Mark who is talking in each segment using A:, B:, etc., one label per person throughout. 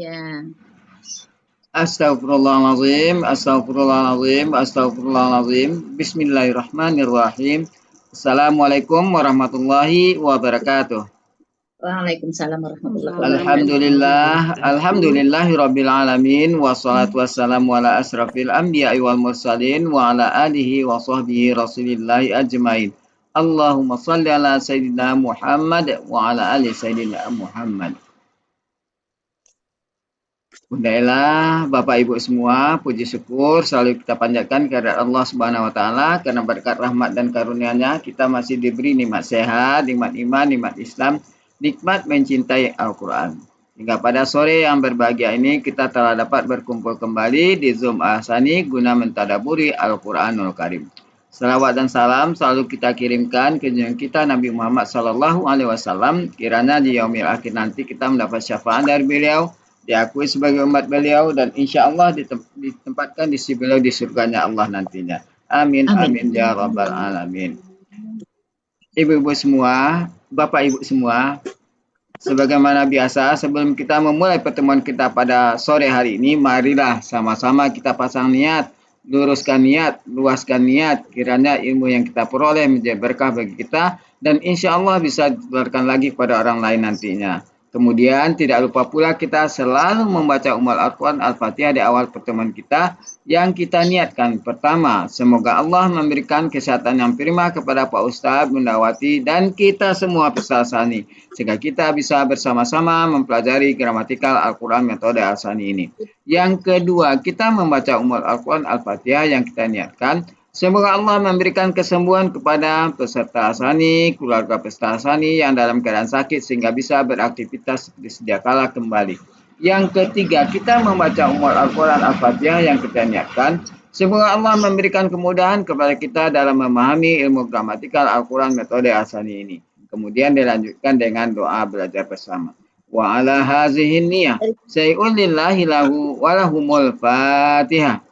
A: Ya.
B: Astagfirullahaladzim, astagfirullahaladzim, astagfirullahaladzim. Bismillahirrahmanirrahim. Assalamualaikum warahmatullahi wabarakatuh.
A: Waalaikumsalam warahmatullahi wabarakatuh.
B: Alhamdulillahi rabbil alamin. Wassalatu wassalamu ala asrafil anbiya'i wal mursalin wa ala alihi wa sahbihi rasulillahi ajmain. Allahumma salli ala sayyidina Muhammad wa ala ali sayyidina Muhammad. Bunda Ella, Bapak Ibu semua, puji syukur selalu kita panjatkan kehadirat Allah Subhanahu wa taala karena berkat rahmat dan karunia-Nya kita masih diberi nikmat sehat, nikmat iman, nikmat Islam, nikmat mencintai Al-Qur'an. Hingga pada sore yang berbahagia ini kita telah dapat berkumpul kembali di Zoom Ahsani guna mentadaburi Al-Qur'anul Karim. Salawat dan salam selalu kita kirimkan ke junjungan kita Nabi Muhammad SAW. Kiranya di yaumil akhir nanti kita mendapat syafaat dari beliau, diakui sebagai umat beliau, dan insya Allah ditempatkan di sisi beliau di surganya Allah nantinya. Amin, amin, ya rabbal alamin. Ibu-ibu semua, bapak ibu semua, sebagaimana biasa sebelum kita memulai pertemuan kita pada sore hari ini, marilah sama-sama kita pasang niat, luruskan niat, luaskan niat, kiranya ilmu yang kita peroleh menjadi berkah bagi kita dan insya Allah bisa ditularkan lagi kepada orang lain nantinya. Kemudian tidak lupa pula kita selalu membaca Al-Quran Al-Fatihah di awal pertemuan kita yang kita niatkan. Pertama, semoga Allah memberikan kesehatan yang prima kepada Pak Ustadz, Bunda Wati, dan kita semua peserta Ahsani, sehingga kita bisa bersama-sama mempelajari gramatikal Al-Quran metode Ahsani ini. Yang kedua, kita membaca Al-Quran Al-Fatihah yang kita niatkan. Semoga Allah memberikan kesembuhan kepada peserta Ahsani, keluarga peserta Ahsani yang dalam keadaan sakit sehingga bisa beraktivitas seperti sedia kala kembali. Yang ketiga, kita membaca Al-Quran Al-Fatihah yang kita niatkan. Semoga Allah memberikan kemudahan kepada kita dalam memahami ilmu gramatikal Al-Quran metode Ahsani ini. Kemudian dilanjutkan dengan doa belajar bersama. Wa ala hazihin niyah say'un lillahi lahu walahumul fatihah.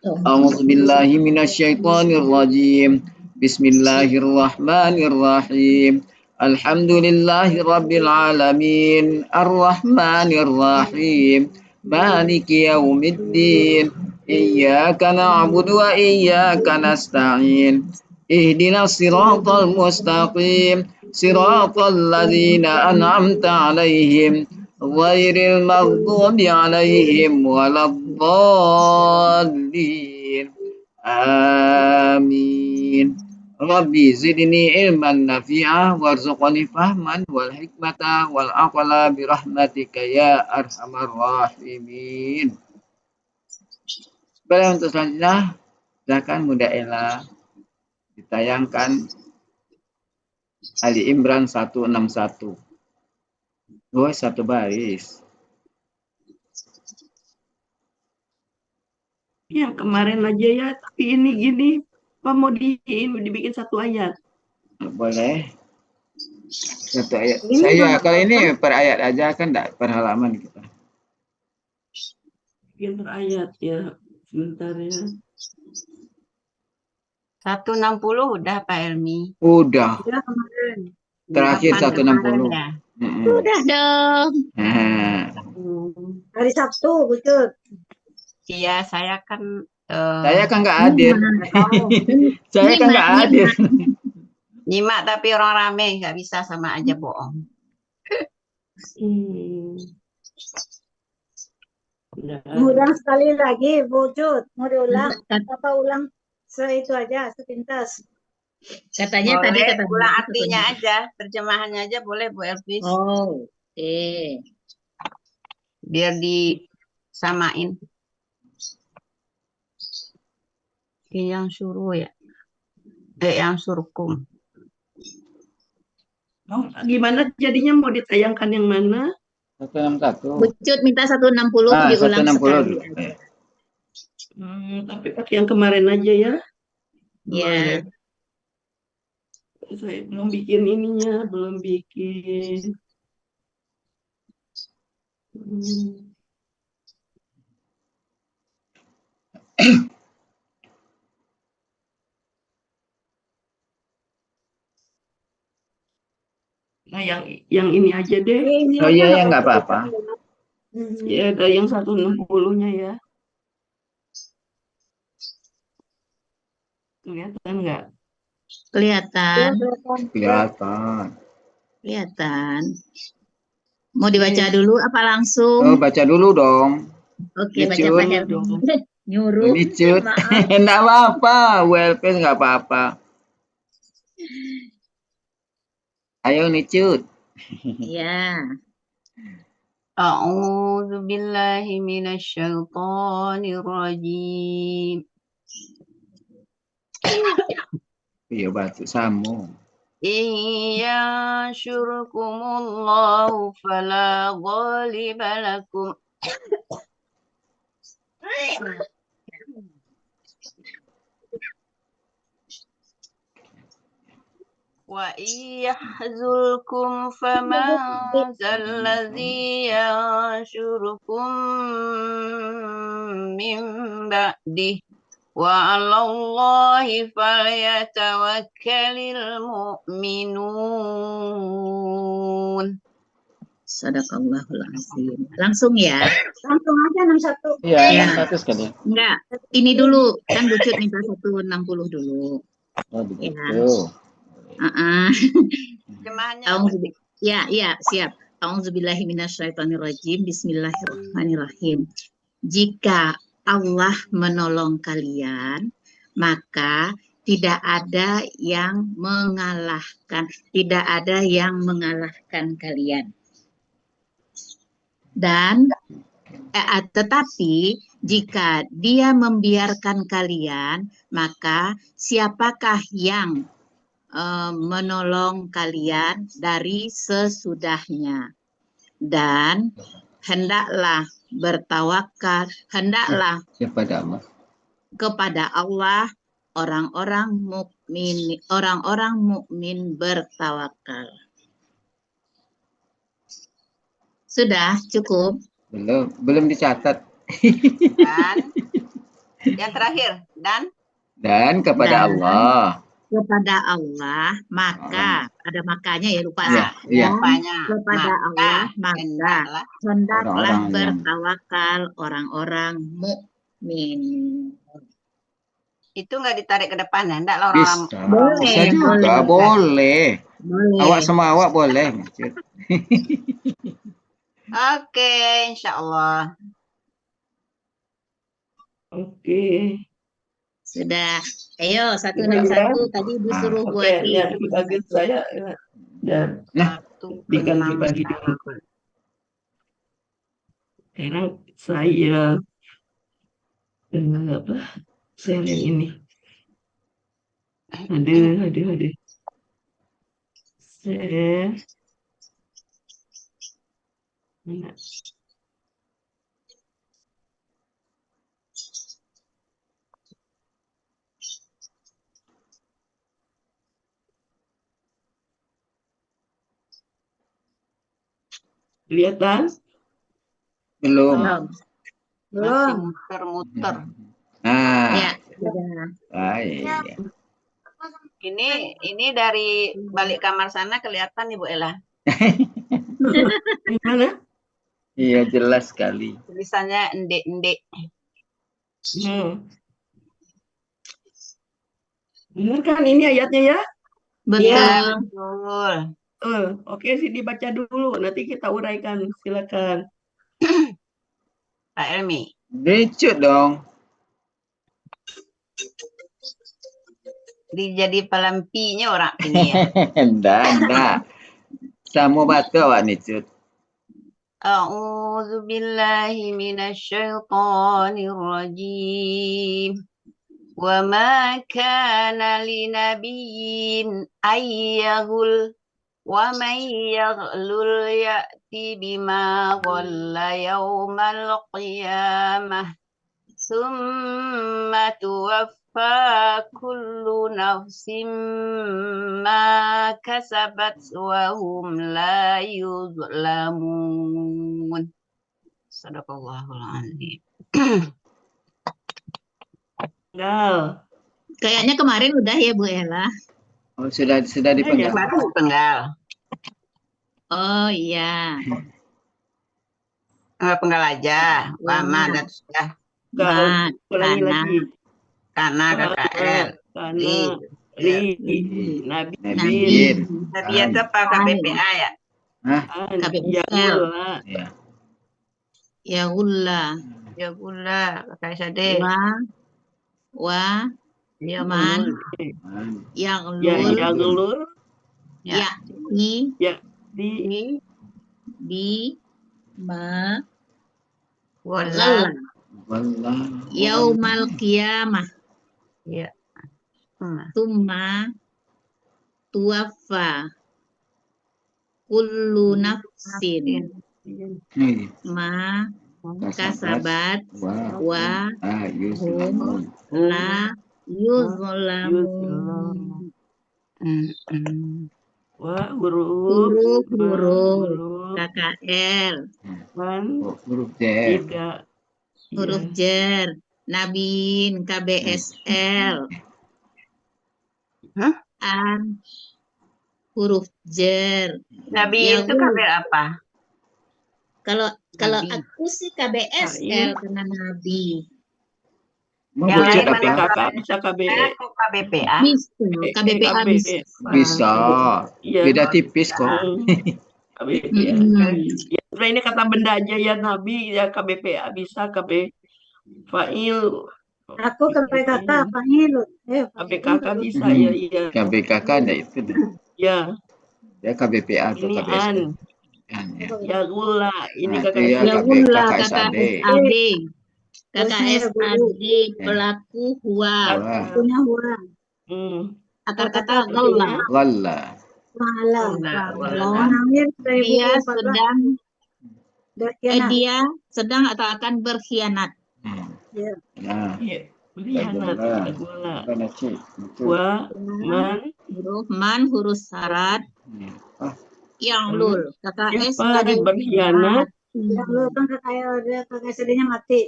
B: A'udzu billahi minasyaitonir rajim. Bismillahirrahmanirrahim. Alhamdulillahi rabbil alamin. Arrahmanir rahim. Maliki yaumiddin. Iyyaka na'budu wa iyyaka nasta'in. Ihdinas siratal mustaqim. Siratal ladzina an'amta 'alaihim ghairil maghdubi 'alaihim waladdallin. Amin. Rabbi zidni ilman nafi'ah warzuqni fahman wal hikmata wal aqla birahmatika ya arhamar rahimin. Baik, untuk selanjutnya silakan Bunda Ella ditayangkan Ali Imran 161. Oh, satu baris.
C: Yang kemarin aja ya, tapi ini gini, apa mau dibikin satu ayat?
B: Boleh. Satu ayat. Saya kalau ini per ayat aja kan enggak per halaman kita.
C: Bikin per ayat ya, sebentar ya.
A: 160 udah Pak Elmi.
B: Udah.
C: Ya kemarin.
B: Terakhir 160.
A: Ya. Udah dong.
C: Hari Sabtu, betul.
A: Iya, saya kan
B: saya kan nggak hadir. Saya kan nggak hadir.
A: Nyimak tapi orang rame, nggak bisa, sama aja bohong.
D: Ulang sekali lagi, wujud. Mau diulang? Apa ulang itu aja, sepintas?
A: Katanya boleh, tadi kata ulang artinya aja, terjemahannya aja boleh Bu Elvis.
D: Oh, oke.
A: Biar disamain. Yang suruh ya. Yang suruhkum.
C: Oh, gimana jadinya, mau ditayangkan yang mana?
B: 161.
D: Wujud minta 160 diulang
B: 160
D: sekali.
C: Tapi pakai yang kemarin aja ya.
D: Iya.
C: Saya belum bikin ininya, belum bikin. Nah, yang ini aja deh.
B: Oh iya, ya nggak apa-apa.
C: Ya, ada yang 160-nya ya. Kelihatan nggak?
A: Kelihatan.
B: Kelihatan.
A: Kelihatan. Mau dibaca dulu apa langsung?
B: Oh, baca dulu dong.
A: Oke, baca
B: Nicut.
A: Pak Helmi. Nyuruh.
B: Nicut.
A: Maaf.
B: Enggak apa-apa. Wellpace nggak apa-apa. Ayo Nicut.
A: Ya.
E: أعوذ بالله من الشيطان الرجيم
B: Iya batuk sambung.
E: إن ينشركم الله فلا غالب لكم وإن يحزلكم فمن ذا الذي ينشركم من بعده وعلى الله فليتوكل المؤمنون.
A: Sadaqallahul azim. Langsung ya.
D: Langsung aja 61.
B: Iya,
A: Ya.
B: 61 sekali.
A: Enggak. Ini dulu. Kan Bucut minta 160 dulu.
B: Oh, begitu.
E: Terjemahannya
A: Ya, siap. A'udzubillahi minasyaitonirrajim. Bismillahirrahmanirrahim. Jika Allah menolong kalian, maka tidak ada yang mengalahkan kalian. Dan tetapi jika Dia membiarkan kalian, maka siapakah yang menolong kalian dari sesudahnya? Dan hendaklah bertawakal, kepada Allah orang-orang mukmin bertawakal. Sudah cukup?
B: Belum dicatat.
E: Dan yang terakhir
B: Dan kepada Allah.
A: Kepada Allah, maka ada makanya ya, lupa
B: Iya, iya.
A: kepada Allah, maka hendaklah
B: Orang-orang
A: bertawakal orang-orang mukmin.
E: itu nggak ditarik ke depan ya? Enggak lah orang
B: Bisa juga, boleh. Awak semua awak boleh.
E: Oke, insya Allah.
C: Oke.
A: Sudah. Ayo 161 tadi disuruh buat
C: Lihat bagi saya dan dibagi dulu. Sekarang saya share yang ini. Aduh. Share. Mana? Kelihatan?
B: Belum.
E: Masih muter-muter.
B: Nah.
A: Ya.
B: Iya.
E: Ini dari balik kamar sana kelihatan Ibu Ella.
C: Gimana?
B: Iya, jelas sekali.
E: Tulisannya endek-endek.
C: Benar kan ini ayatnya ya?
A: Betul.
C: Oke, sih dibaca dulu. Nanti kita uraikan. Silakan.
E: Pak Elmi.
B: Nicut dong.
E: Jadi pelampinya orang ini ya.
B: Enggak. Sama batu awak nicut.
E: A'udzu billahi minasyaitonir rajim. Wa ma kana linabiyyin ayyahul wa man yaghlul ya'ti bima ghalla yaumal qiyamah summa tuwaffa kullu nafsin ma kasabat wa hum la yuzlamun. Sadaqallahul azim.
A: Kayaknya kemarin udah ya Bu Ella.
B: Oh, sudah dipenggal.
E: Baru penggal.
A: Oh iya.
E: Penggal aja. Wama dan sudah.
C: Kal, ulangi
F: Karena
C: lagi.
E: Karena KKL.
C: Karena
E: Ya.
C: Nabi
B: Nabiin.
E: Tapi itu apa KBPA ya?
B: Hah?
F: KBSL.
B: Ya.
F: Yagulla.
E: Ya gula, kakak Sade.
F: Wa
E: Ya
F: man
C: ya
F: yaglul
E: Ya.
F: yakni
C: di
F: bi ma
E: Wala.
F: ghalla
B: Wallah.
F: yaumal qiyamah
E: Ya.
F: tsumma tuwaffa kullu nafsin
B: Nih.
F: ma kasabat
B: Wa.
F: wa
B: Yuslamun.
F: la yuzlamun.
C: wa huruf
F: Huruf KKL
C: man
B: Huruf J.
C: tidak
F: huruf jar Nabin KBSL an huruf jar
E: Nabi
F: Ya,
E: itu
F: Bu.
E: kabar apa?
F: kalau
E: Nabi.
F: aku sih KBSL karena Nabi
B: Mau
E: Yang
B: bocet
E: lain
B: apa?
E: mana?
C: kakak bisa KB
E: Aku KBPA.
F: bisa KBPA bisa
B: Bisa.
C: Iya.
B: Beda tipis kok.
C: KBPA.
F: Mm-mm.
C: Ya, sebenarnya ini kata benda aja ya Nabi ya KBPA bisa KB fa'il
D: Aku ke PKK, Fahil.
C: KBKK bisa ya iya
B: KBKK ada itu.
C: ya
B: Ya KBPA atau
C: ini
B: KBSD.
C: an
B: Ya.
C: ya gula ini
B: Nah,
C: kakak
B: itu ya.
F: Ya
B: KKSAD.
F: gula KKSAD KKSAD pelaku huwa
B: Wah.
D: Punya huang.
F: kata-kata gula
B: Wallah.
D: Mahala. Namir
F: dia
D: 2014.
F: sedang
D: Berkhianat.
F: dia sedang atau akan berkhianat
D: Ya.
B: Nah.
C: iya berkhianat ya gula
B: Mana sih? Itu.
C: wa man
F: huruf man huruf syarat
B: Ah,
F: yang lul KKS
C: siapa
F: ada
C: berkhianat
D: Yang lu kan kakak SD-nya mati.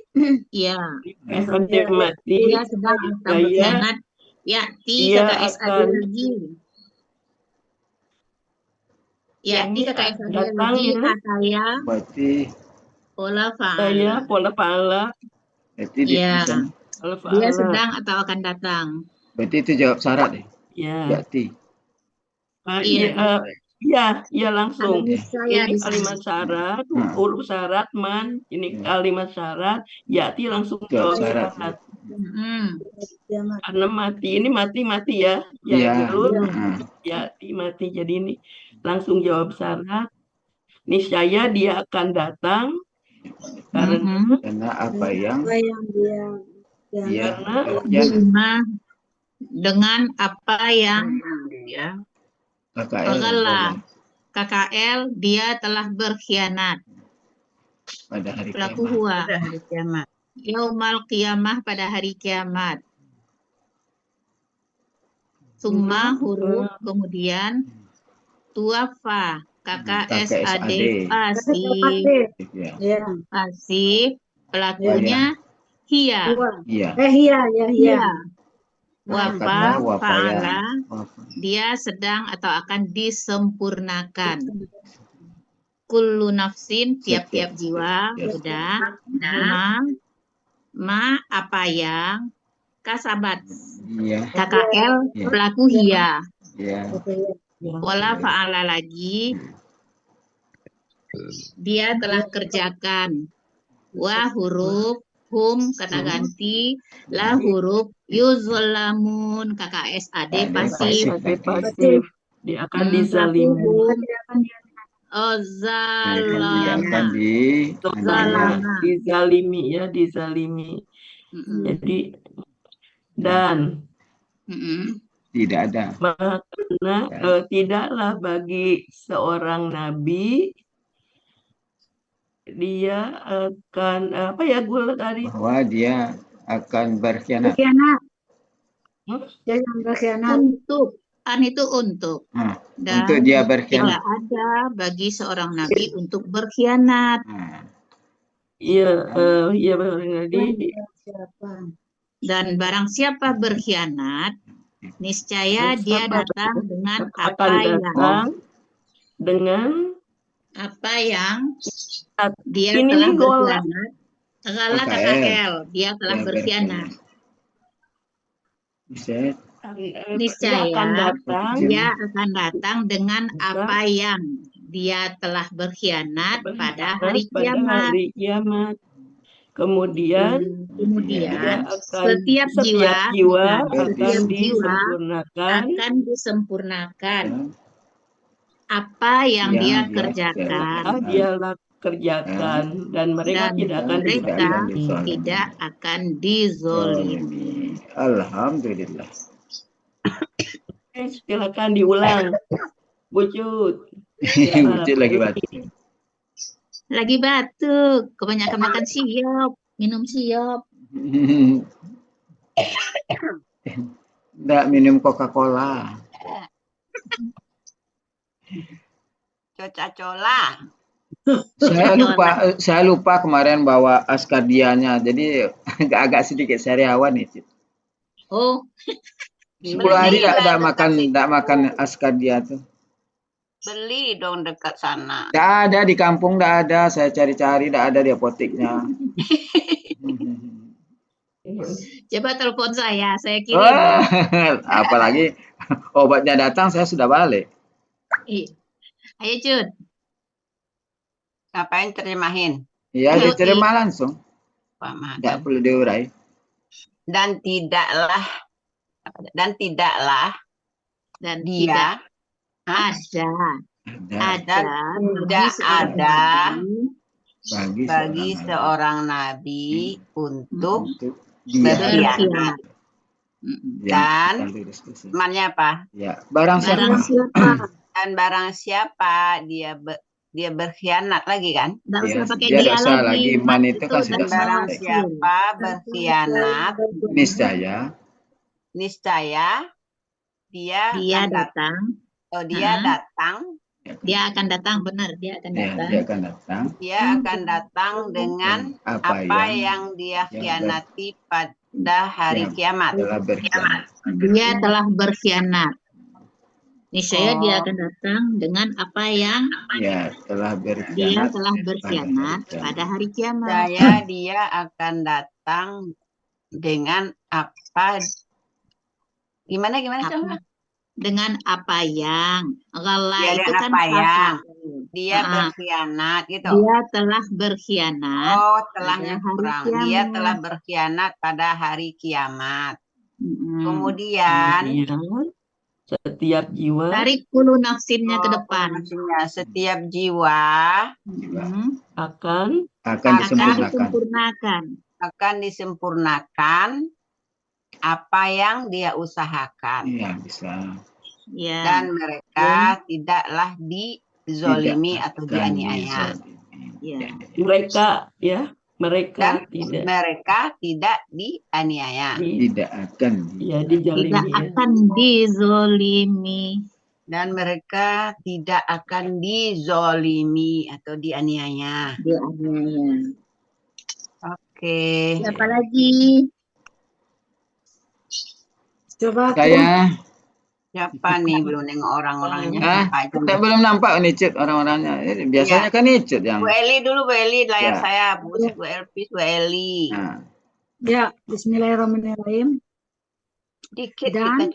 F: iya
C: SD mati
F: dia sedang akan
C: saya
F: berkhianat yakti
C: dia
F: KKS ada
C: akan
F: lagi yakti
C: Ini
F: KKS ada
C: datang
F: lagi
C: ya.
F: saya
B: berarti
F: pola
C: saya
F: faala
C: pola pahala
B: berarti
F: Iya.
B: dipisah.
C: pola
F: dia
C: pahala
F: sedang atau akan datang
B: Berarti itu jawab syarat ya?
C: ya
B: Yakti.
F: Iya.
C: iya langsung
F: Ada saya
C: ini
F: di sana.
C: kalimat syarat huruf syarat man ini
B: Ya.
C: kalimat syarat yati langsung
B: Jawab
C: jawab
B: syarat.
C: syarat
F: Mm-mm.
D: Dia mati.
C: karena mati ini mati ya
B: Iya.
C: dulu
B: Nah,
C: yati mati jadi ini langsung jawab syarat niscaya dia akan datang karena
F: Mhm.
B: karena apa yang
D: Apa yang dia
B: dia
C: Karena
B: berkhianat.
F: Bima dengan apa yang
E: Ya.
B: KKL.
F: Pegala. KKL dia telah berkhianat
B: Pada hari
F: pelaku
B: kiamat.
F: huwa
E: Sudah hari kiamat.
F: yaumal qiyamah pada hari kiamat summa huruf kemudian tuafa KKSAD
B: KKSAD.
F: pasif
B: Ya.
D: Ya.
F: pasif pelakunya hia
D: Dua.
B: Iya.
D: Iya.
F: hia
B: Kata
F: wafa
B: wafaya.
F: faala dia sedang atau akan disempurnakan kullu nafsin tiap-tiap jiwa
B: Ya.
F: udah ma apa yang kasabat
B: Iya.
F: KKL
B: Ya.
F: pelaku hia
B: Iya.
F: wala faala lagi dia telah kerjakan wa huruf hum kata ganti la huruf yuzlamun KKSAD pasif
C: pasif dia akan dizalimi
B: Dia akan
F: zalama Zalama.
C: dizalimi ya dizalimi
F: Mm-mm.
C: jadi dan
F: Mm-mm.
B: tidak ada.
C: karena tidaklah bagi seorang nabi dia akan apa ya gue tadi
B: Bahwa dia akan berkhianat.
D: Berkhianat.
C: Hmm?
D: Dia yang berkhianat.
F: Untuk itu untuk
B: Nah,
F: dan
B: untuk dia
F: tidak
B: berkhianat.
F: ada bagi seorang nabi untuk berkhianat
B: Nah,
C: iya benar tadi
D: Siapa?
F: dan barang siapa berkhianat niscaya dia datang dengan
C: akan datang dengan
F: apa yang dia
C: Ini
F: telah
C: nih gola.
F: berkhianat. Ghala
B: KKL.
F: KKL, dia telah
B: Ya,
F: berkhianat.
B: Buset.
C: Dia
F: Niscaya
C: akan datang
F: dia akan datang dengan
C: Datang.
F: apa yang dia telah berkhianat pada hari
C: pada
F: kiamat.
C: hari kiamat. Kemudian dia
F: Kemudian
C: akan
F: setiap jiwa
C: akan
F: setiap jiwa
C: disempurnakan
F: akan disempurnakan apa yang
B: Yang
F: dia
B: dia
F: kerjakan,
C: apa dia kerjakan, dan mereka
F: dan
C: tidak akan
F: mereka
C: dizalimi.
F: tidak akan dizolimi.
B: Alhamdulillah.
C: Silakan diulang, Bu Cut.
B: Bucit lagi batuk.
F: Lagi batuk, kebanyakan makan siop, minum siop.
B: Nggak minum Coca-Cola.
A: Coca-Cola.
B: Saya lupa kemarin bawa Askardianya, jadi agak sedikit sariawan nih. Cik.
F: Oh,
B: 10 hari
A: Beli lah
B: tidak makan Askardia tuh.
A: Beli dong dekat sana.
B: Tidak ada di kampung, tidak ada. Saya cari-cari, tidak ada di apoteknya.
F: coba telepon saya kirim.
B: Wah, apalagi obatnya datang, saya sudah balik.
F: Ayo Cut.
A: Ngapain terjemahin?
B: Iya, diterima langsung. Tidak perlu diurai.
A: Dan tidaklah dia
B: Ada
A: bagi seorang nabi untuk
B: berkhianat.
A: Dan temannya apa?
B: Ya, barang
F: siapa?
A: Dan barang siapa dia berkhianat lagi kan?
F: Nggak usah pakai
B: dia
F: dia
B: dosa
F: lagi.
B: Iman itu kan
F: Dan
B: sudah
A: Barang
B: selesai.
A: siapa berkhianat, niscaya dia akan datang. Oh, dia akan datang, benar, dia akan datang. Dia akan datang dengan apa yang dia khianati pada hari kiamat.
F: Dia telah berkhianat. Niscaya dia akan datang dengan apa yang
B: dia telah
F: berkhianat pada hari kiamat.
A: Dia akan datang dengan apa? Gimana coba?
F: Dengan apa yang ghala
A: Ya,
F: itu kan
A: apa yang dia
F: Nah,
A: berkhianat gitu.
F: dia telah berkhianat.
A: Oh, telahnya
F: pada hari
A: kurang.
F: kiamat.
A: Dia telah berkhianat pada hari kiamat. Kemudian
C: setiap jiwa
F: tarik dulu nafsinnya ke depan.
A: Setiap jiwa
C: akan
A: disempurnakan apa yang dia usahakan.
B: Iya, bisa.
F: Ya.
A: Dan mereka tidaklah dizolimi atau dianiaya.
F: Ya.
C: Mereka
A: tidak dianiaya.
B: Tidak
F: akan dizolimi.
A: Dan mereka tidak akan dizolimi atau dianiaya. Oke.
F: Siapa lagi?
D: Coba
A: siapa nih belum nengok orang-orangnya?
B: Kita belum nampak nih Cut orang-orangnya. Biasanya kan nih Cut yang.
A: Bu Eli dulu, Bu Eli layar saya. Bu Eli.
D: Ya, bismillahirrahmanirrahim. Dan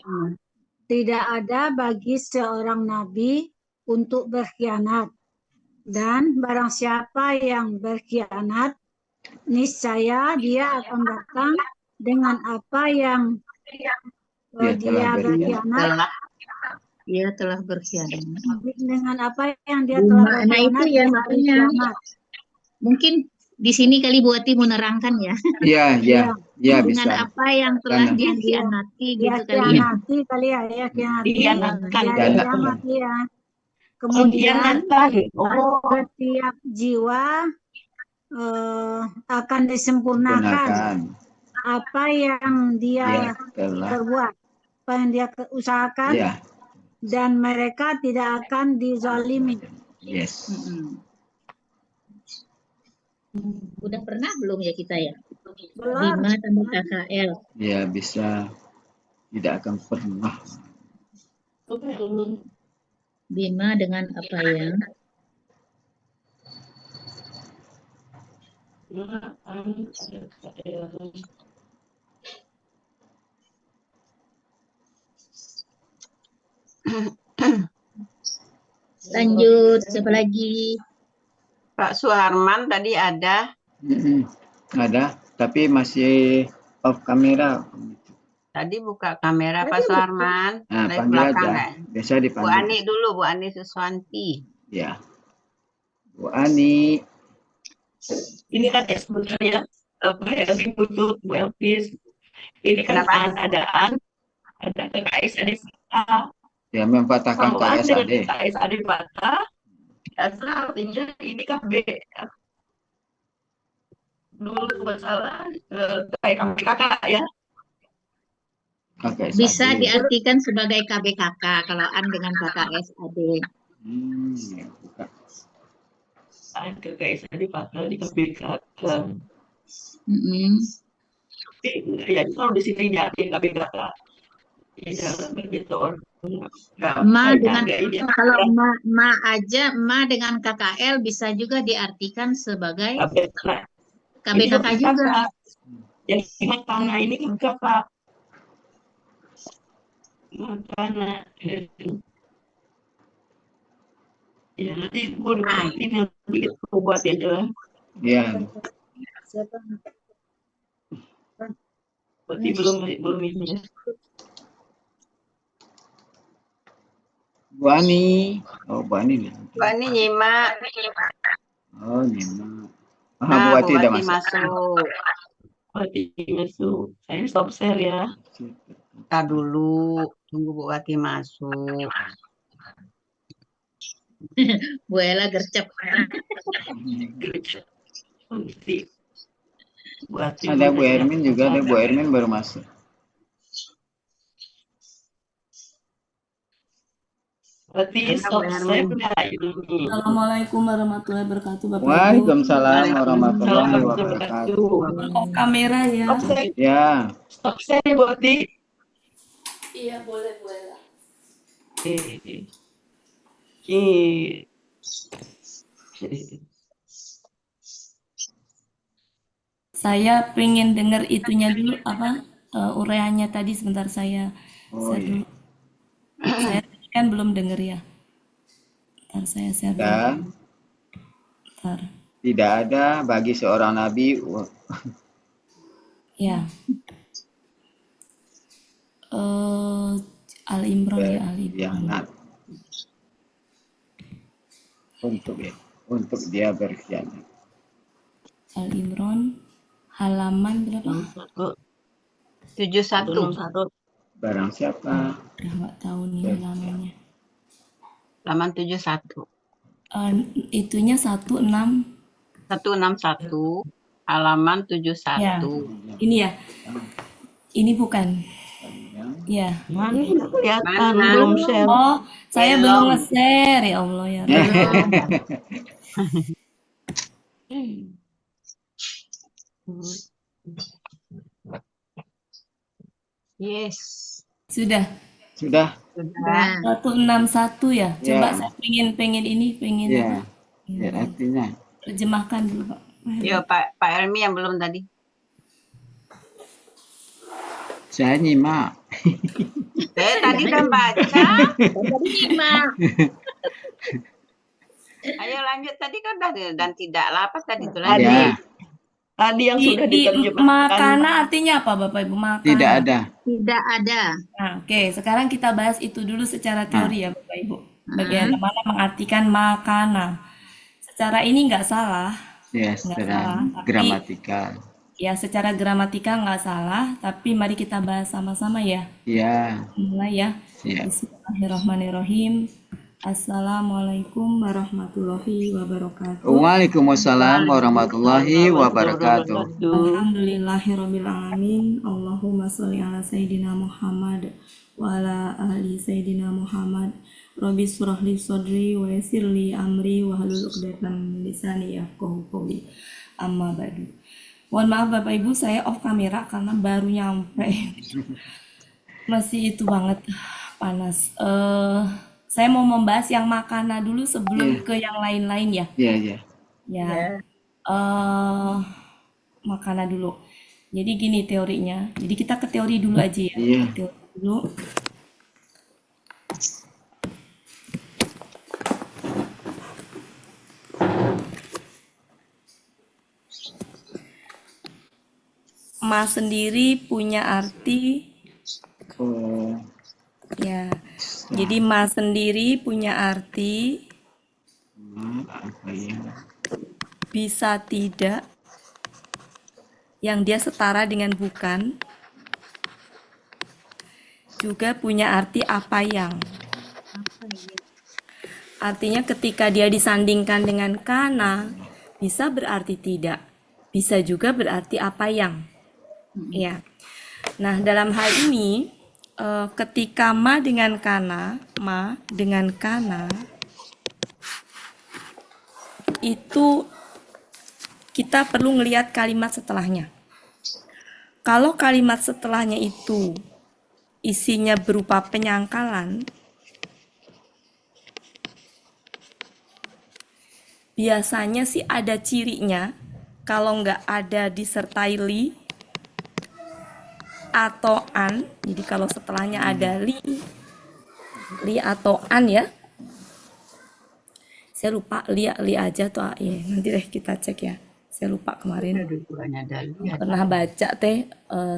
D: tidak ada bagi seorang nabi untuk berkhianat. Dan barang siapa yang berkhianat, niscaya dia akan datang dengan apa yang dia telah berkhianat. Dengan apa yang dia telah berkhianat.
F: Nah itu ya makanya mungkin di sini kali Bu Ati menerangkan ya.
B: Iya
F: Dengan
B: bisa.
F: apa yang telah dia khianati gitu kali ya.
D: Khianati ya. Kemudian setiap jiwa akan disempurnakan apa yang dia perbuat, apa yang dia usahakan, dan mereka tidak akan dizalimi.
B: Yes.
F: Udah pernah belum ya kita ya?
D: Belum.
F: 5 tambah KKL.
B: Ya bisa. Tidak akan pernah.
F: 5 dengan apa yang Lanjut, siapa lagi?
E: Pak Suharman tadi ada.
B: Ada, tapi masih off kamera.
E: Tadi buka kamera Pak Suharman.
B: Nah,
E: Dari
B: panggil
E: belakang
B: aja.
E: kan?
B: Biasa
E: Bu
B: dipanggil.
E: Ani dulu, Bu Ani Suswanti.
B: Ya. Bu Ani.
C: Ini kan sebenarnya apa ya, butuh Bu Elvis. Ini kan ada KKSAD Patah.
B: Ya, memfatahkan
C: Samaan dengan
B: KSAD.
C: KKSAD Patah, artinya ini kan B. Dulu masalah kayak KKK ya.
B: KKSAD.
F: Bisa diartikan sebagai KBKK kalau an dengan KKSAD.
B: Ya, bukan.
C: KKSAD Patah di KBKK. Ya, kalau di sini diartikan KBKK. Ya, begitu.
F: Ma dengan kalau ma aja, ma dengan KKL bisa juga diartikan sebagai KBKK juga.
C: Yang makana ini kan kakak. Makana. Ya, nanti ini buat aja.
B: Ya.
D: Siapa?
C: Berarti belum ini.
B: Bu Ani. Oh, Bu Ani.
E: Bu Ani nyimak.
B: Oh, nyimak.
E: Bu
B: Wati udah
E: Wati
B: masuk.
C: Wati masuk. Saya stop share ya.
E: Kita dulu. Tunggu Bu Wati masuk.
F: Bu Ella gercep.
B: Ada Bu Ermin juga, ada Bu Ermin baru masuk.
G: Assalamualaikum warahmatullahi wabarakatuh, Bapak Ibu.
B: Waalaikumsalam warahmatullahi wabarakatuh.
G: Oh, kamera ya.
B: Ya.
C: Stop share, Boti.
G: Iya, boleh. Saya pengen dengar itunya dulu apa uraiannya tadi sebentar saya. Dulu. Saya kan belum dengar ya. Ntar saya share dulu. Ntar.
B: Tidak ada bagi seorang nabi.
G: Ya. Al-Imran ya, Al-Imran.
B: Untuk dia berkhianat.
G: Al-Imran halaman berapa?
E: 71.
B: Barang siapa?
G: Nggak tahu nih halamannya.
E: Halaman 71.
G: Itunya 16.
E: 161. Halaman 71.
G: Ya. Ini ya. Ini bukan. Ya.
C: Kelihatan belum share.
G: Oh, saya belum nge-share ya Allah ya.
E: Yes.
G: Sudah. 161 ya. Coba saya pengen ini,
B: ya. Ya, artinya.
G: Terjemahkan dulu, Pak.
E: Yo, Pak Elmi yang belum tadi.
B: Saya nyimak.
E: Saya tadi kan baca.
F: Tadi nyimak.
E: Ayo lanjut, tadi kan udah dan tidak lapas tadi itu
C: lagi.
E: lagi.
C: Tadi yang sudah diterjemahkan.
G: Makana artinya apa, Bapak Ibu? Makana.
B: Tidak ada.
F: Tidak ada.
G: Nah, oke, sekarang kita bahas itu dulu secara teori ya, Bapak Ibu. Bagaimana mengartikan makana. Secara ini nggak salah.
B: Ya, secara gramatikal.
G: Ya, secara gramatika nggak salah, tapi mari kita bahas sama-sama ya.
B: Ya.
G: Mulai ya.
B: Siap.
G: Bismillahirrahmanirrahim. Assalamualaikum warahmatullahi wabarakatuh.
B: Waalaikumsalam warahmatullahi wabarakatuh.
G: Alhamdulillahirabbil alamin. Allahumma sholli ala sayyidina Muhammad wa ala ali sayyidina Muhammad. Rabbi shrah li sadri wa yassir li amri wa hlul 'uqdatam min lisani yafqahu qawli. Amma ba'du. Mohon maaf Bapak Ibu, saya off kamera karena baru nyampe. Masih itu banget panas. Saya mau membahas yang makana dulu sebelum ke yang lain-lain ya.
B: Iya.
G: Ya. makana dulu. Jadi gini teorinya. Jadi kita ke teori dulu aja ya.
B: Iya.
G: Teori dulu. Ma sendiri punya arti
B: Oh,
G: ya. Jadi ma sendiri punya arti
B: apa ya?
G: bisa tidak yang dia setara dengan bukan, juga punya arti apa yang. Artinya ketika dia disandingkan dengan kana, bisa berarti tidak, bisa juga berarti apa yang. Ya. Nah, dalam hal ini ketika ma dengan kana itu kita perlu ngelihat kalimat setelahnya. Kalau kalimat setelahnya itu isinya berupa penyangkalan, biasanya sih ada cirinya. Kalau nggak ada disertai li atau an, jadi kalau setelahnya ada li atau an ya. Saya lupa li aja atau ya, nanti deh kita cek ya. Saya lupa kemarin. Pernah baca teh,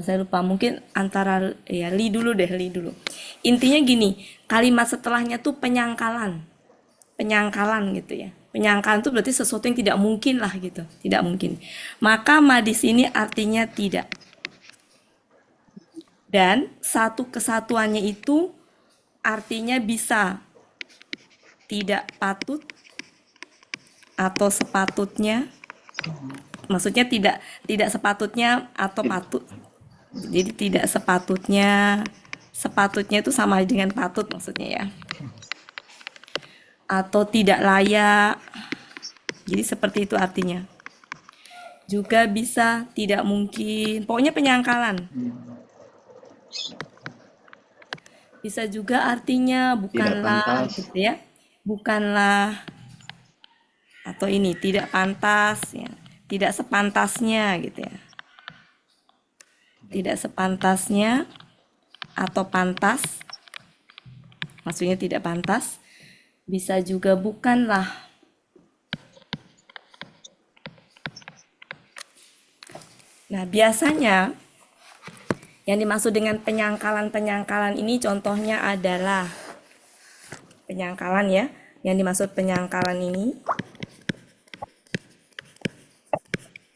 G: saya lupa, mungkin antara ya li dulu. Intinya gini, kalimat setelahnya tuh penyangkalan gitu ya. Penyangkalan itu berarti sesuatu yang tidak mungkin lah gitu, tidak mungkin. Maka ma di sini artinya tidak. Dan satu kesatuannya itu artinya bisa tidak patut atau sepatutnya. Maksudnya tidak sepatutnya atau patut. Jadi tidak sepatutnya itu sama dengan patut maksudnya ya. Atau tidak layak. Jadi seperti itu artinya. Juga bisa tidak mungkin. Pokoknya penyangkalan. Bisa juga artinya bukanlah gitu ya. Bukanlah atau ini tidak pantas ya. Tidak sepantasnya gitu ya. Tidak sepantasnya atau pantas. Maksudnya tidak pantas. Bisa juga bukanlah. Nah, biasanya yang dimaksud dengan penyangkalan ini contohnya adalah penyangkalan ya. Yang dimaksud penyangkalan ini.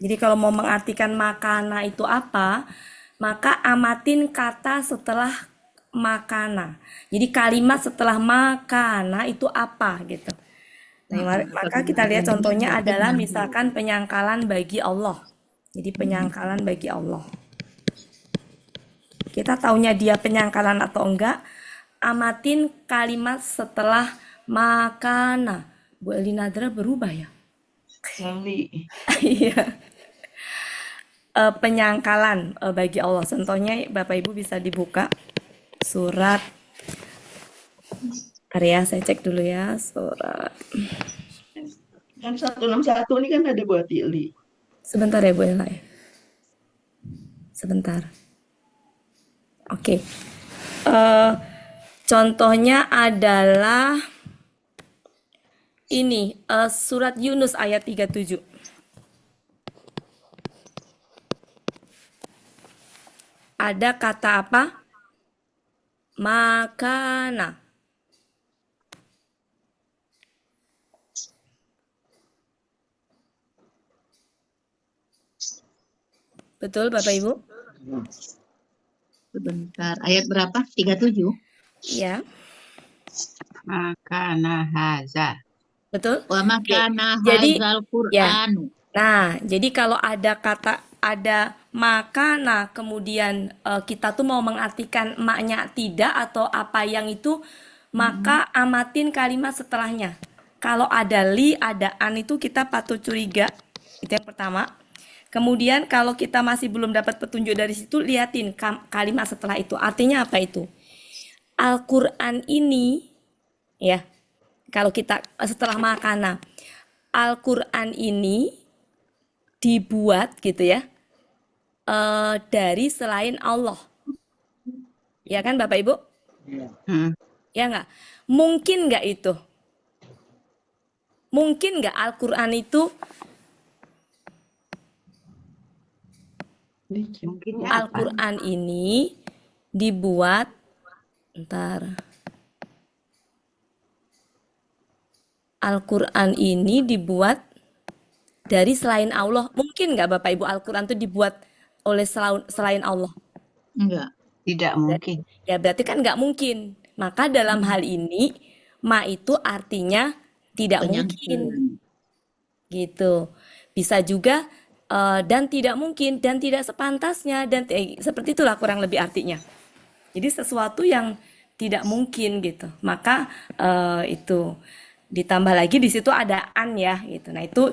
G: Jadi kalau mau mengartikan makana itu apa, maka amatin kata setelah makana. Jadi kalimat setelah makana itu apa gitu. Nah, maka kita lihat contohnya adalah misalkan penyangkalan bagi Allah. Jadi penyangkalan bagi Allah. Kita taunya dia penyangkalan atau enggak, amatin kalimat setelah makana. Bu Elinadra berubah ya?
C: Kali.
G: Iya. Penyangkalan bagi Allah. Contohnya Bapak Ibu bisa dibuka surat. Area saya cek dulu ya surat.
C: Kan 161 ini kan ada buat li.
G: Sebentar ya Bu Ella ya. Sebentar. Oke. Contohnya adalah ini surat Yunus ayat 37. Ada kata apa? Makana. Betul Bapak Ibu?
F: Sebentar, ayat berapa? 37?
G: Iya.
A: Makana haza.
G: Betul?
F: Wa makana
G: Jadi,
F: hadzal
G: ya.
F: Qur'anu.
G: Nah, jadi kalau ada kata ada makana kemudian kita tuh mau mengartikan maknya tidak atau apa yang itu, maka amatin kalimat setelahnya. Kalau ada li, ada an itu kita patut curiga. Itu yang pertama. Kemudian kalau kita masih belum dapat petunjuk dari situ, liatin kalimat setelah itu. Artinya apa itu? Al-Quran ini, ya, kalau kita setelah makana, Al-Quran ini dibuat gitu ya,
H: dari selain Allah. Ya kan Bapak Ibu? Ya nggak? Mungkin nggak itu? Mungkin nggak Al-Quran itu Al-Quran ini dibuat Al-Quran ini dibuat dari selain Allah. Mungkin nggak Bapak Ibu Al-Quran itu dibuat oleh selain Allah?
F: Enggak.
E: Tidak mungkin.
H: Ya berarti kan nggak mungkin. Maka dalam hal ini ma itu artinya tidak mungkin. Gitu. Bisa juga dan tidak mungkin dan tidak sepantasnya dan seperti itulah kurang lebih artinya. Jadi sesuatu yang tidak mungkin gitu. Maka itu ditambah lagi di situ ada an ya gitu. Nah itu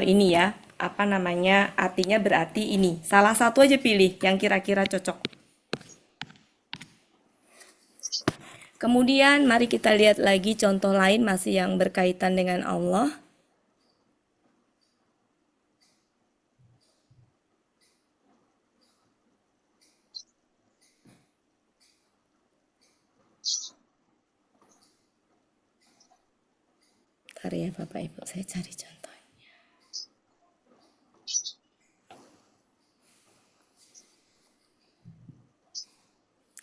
H: ini ya apa namanya artinya berarti ini. Salah satu aja pilih yang kira-kira cocok. Kemudian mari kita lihat lagi contoh lain masih yang berkaitan dengan Allah. Bentar ya Bapak Ibu, saya cari contohnya.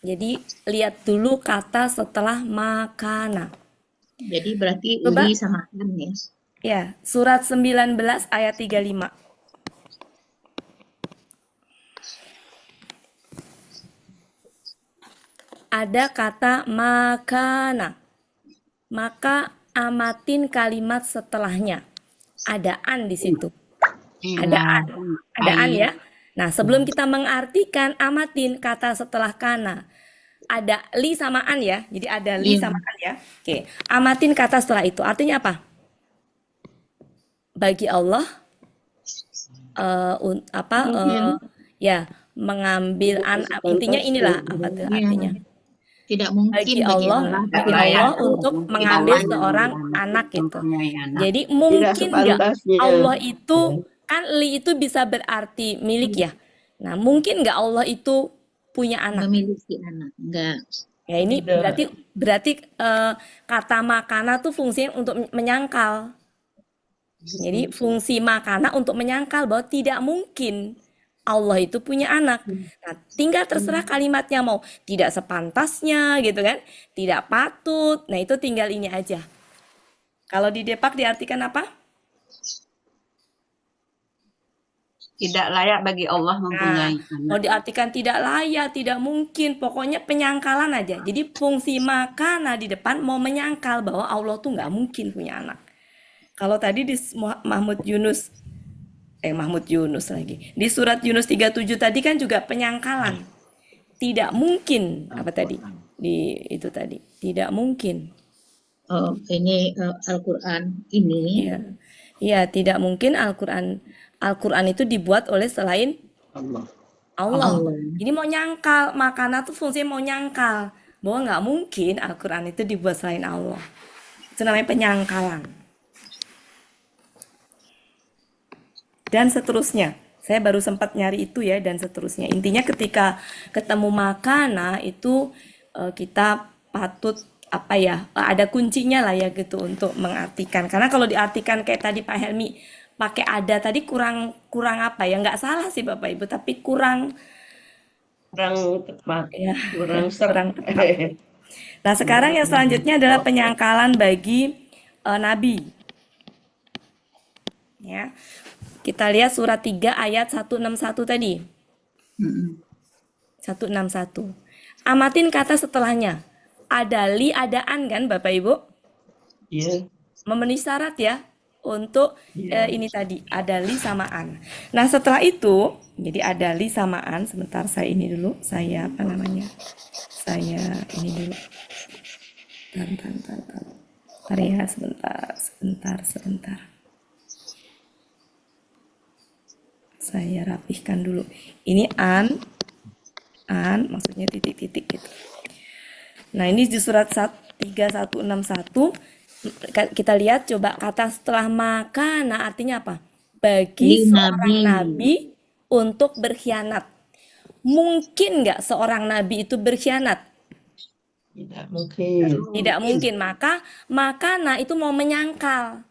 H: Jadi lihat dulu kata setelah makana.
F: Jadi berarti
H: Coba,
F: li sama an ya.
H: Ya, surat 19 ayat 35. Ada kata makana. Maka amatin kalimat setelahnya. Ada an di situ. Ada an ya. Nah, sebelum kita mengartikan amatin kata setelah kana, ada li sama an ya. Jadi ada li sama an ya. Oke, amatin kata setelah itu. Artinya apa? Bagi Allah ya mengambil intinya inilah apa tuh artinya?
F: Tidak mungkin
H: bagi Allah untuk mengambil seorang anak gitu. Jadi mungkin nggak Allah itu kan li itu bisa berarti milik ya. Nah mungkin nggak Allah itu punya anak?
F: Memiliki anak, enggak.
H: Ya ini berarti kata makana tuh fungsinya untuk menyangkal. Jadi fungsi makana untuk menyangkal bahwa tidak mungkin Allah itu punya anak. Nah, tinggal terserah kalimatnya mau tidak sepantasnya gitu kan, tidak patut. Nah, itu tinggal ini aja. Kalau di Depak diartikan apa?
E: Tidak layak bagi Allah mempunyai anak.
H: Mau diartikan tidak layak, tidak mungkin, pokoknya penyangkalan aja. Jadi fungsi makana di depan mau menyangkal bahwa Allah tuh nggak mungkin punya anak. Kalau tadi di Mahmud Yunus lagi. Di surat Yunus 37 tadi kan juga penyangkalan. Tidak mungkin apa tadi? Di itu tadi. Tidak mungkin.
F: Oh, ini Al-Qur'an ini.
H: Iya, tidak mungkin Al-Qur'an itu dibuat oleh selain Allah. Ini mau nyangkal, makana tuh fungsinya mau nyangkal bahwa nggak mungkin Al-Qur'an itu dibuat selain Allah. Itu namanya penyangkalan. Dan seterusnya. Saya baru sempat nyari itu ya dan seterusnya. Intinya ketika ketemu makana itu kita patut apa ya ada kuncinya lah ya gitu untuk mengartikan. Karena kalau diartikan kayak tadi Pak Helmi pakai ada tadi kurang apa ya, nggak salah sih Bapak Ibu tapi kurang
C: tepat
H: ya,
C: kurang
H: tepat. Nah sekarang yang selanjutnya adalah penyangkalan bagi Nabi ya. Kita lihat surat 3 ayat 161 tadi. 161. Amatin kata setelahnya. Ada li, ada an kan Bapak Ibu?
C: Iya.
H: Memenuhi syarat ya untuk ini tadi. Ada li sama an. Nah setelah itu, jadi ada li sama an. Sebentar saya ini dulu. Saya apa namanya? Saya ini dulu. Bentar ya, sebentar. Saya rapihkan dulu. Ini an maksudnya titik-titik gitu. Nah, ini di surat 3161 kita lihat coba kata setelah makana artinya apa? Bagi seorang nabi untuk berkhianat. Mungkin nggak seorang nabi itu berkhianat?
C: Tidak mungkin.
H: Tidak mungkin. Maka makana itu mau menyangkal.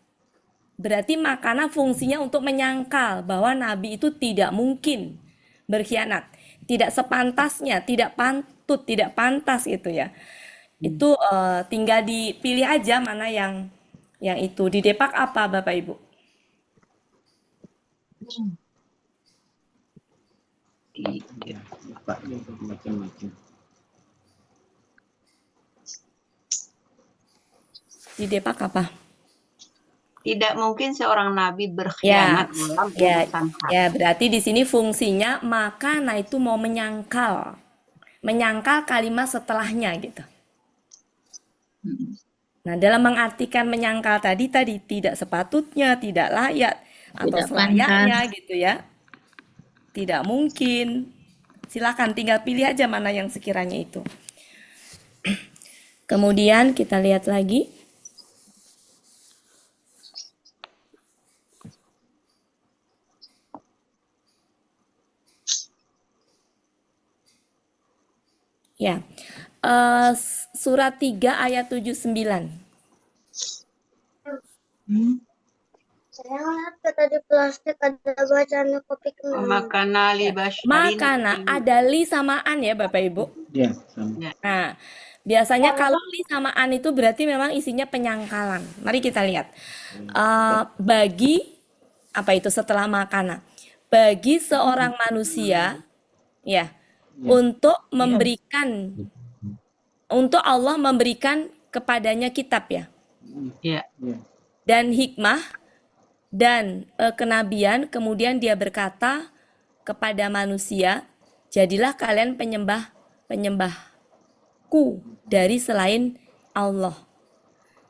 H: Berarti makana fungsinya untuk menyangkal bahwa nabi itu tidak mungkin berkhianat. Tidak sepantasnya, tidak pantut, tidak pantas gitu ya. Itu tinggal dipilih aja mana yang itu. Di Depak apa Bapak Ibu?
B: Iya, Pak, macam-macam.
H: Di Depak apa?
A: Tidak mungkin seorang nabi berkhianat dalam urusan hak.
H: Ya, berarti di sini fungsinya makana itu mau menyangkal. Menyangkal kalimat setelahnya gitu. Nah, dalam mengartikan menyangkal tadi tidak sepatutnya, tidak layak atau
F: Tidak
H: selayaknya
F: pantas.
H: gitu ya. Tidak mungkin. Silakan tinggal pilih aja mana yang sekiranya itu. Kemudian kita lihat lagi. Ya. Surat 3 ayat 79.
D: Saya lihat tadi plastik ada bacaan kopi
A: Makana libasyarin.
H: Makana ada li samaan ya Bapak Ibu.
B: Ya, sama.
H: Nah, biasanya kalau li samaan itu berarti memang isinya penyangkalan. Mari kita lihat. Bagi apa itu setelah makana? Bagi seorang manusia ya, untuk memberikan untuk Allah memberikan kepadanya kitab ya.
A: Ya.
H: Dan hikmah dan kenabian, kemudian dia berkata kepada manusia, jadilah kalian penyembahku dari selain Allah.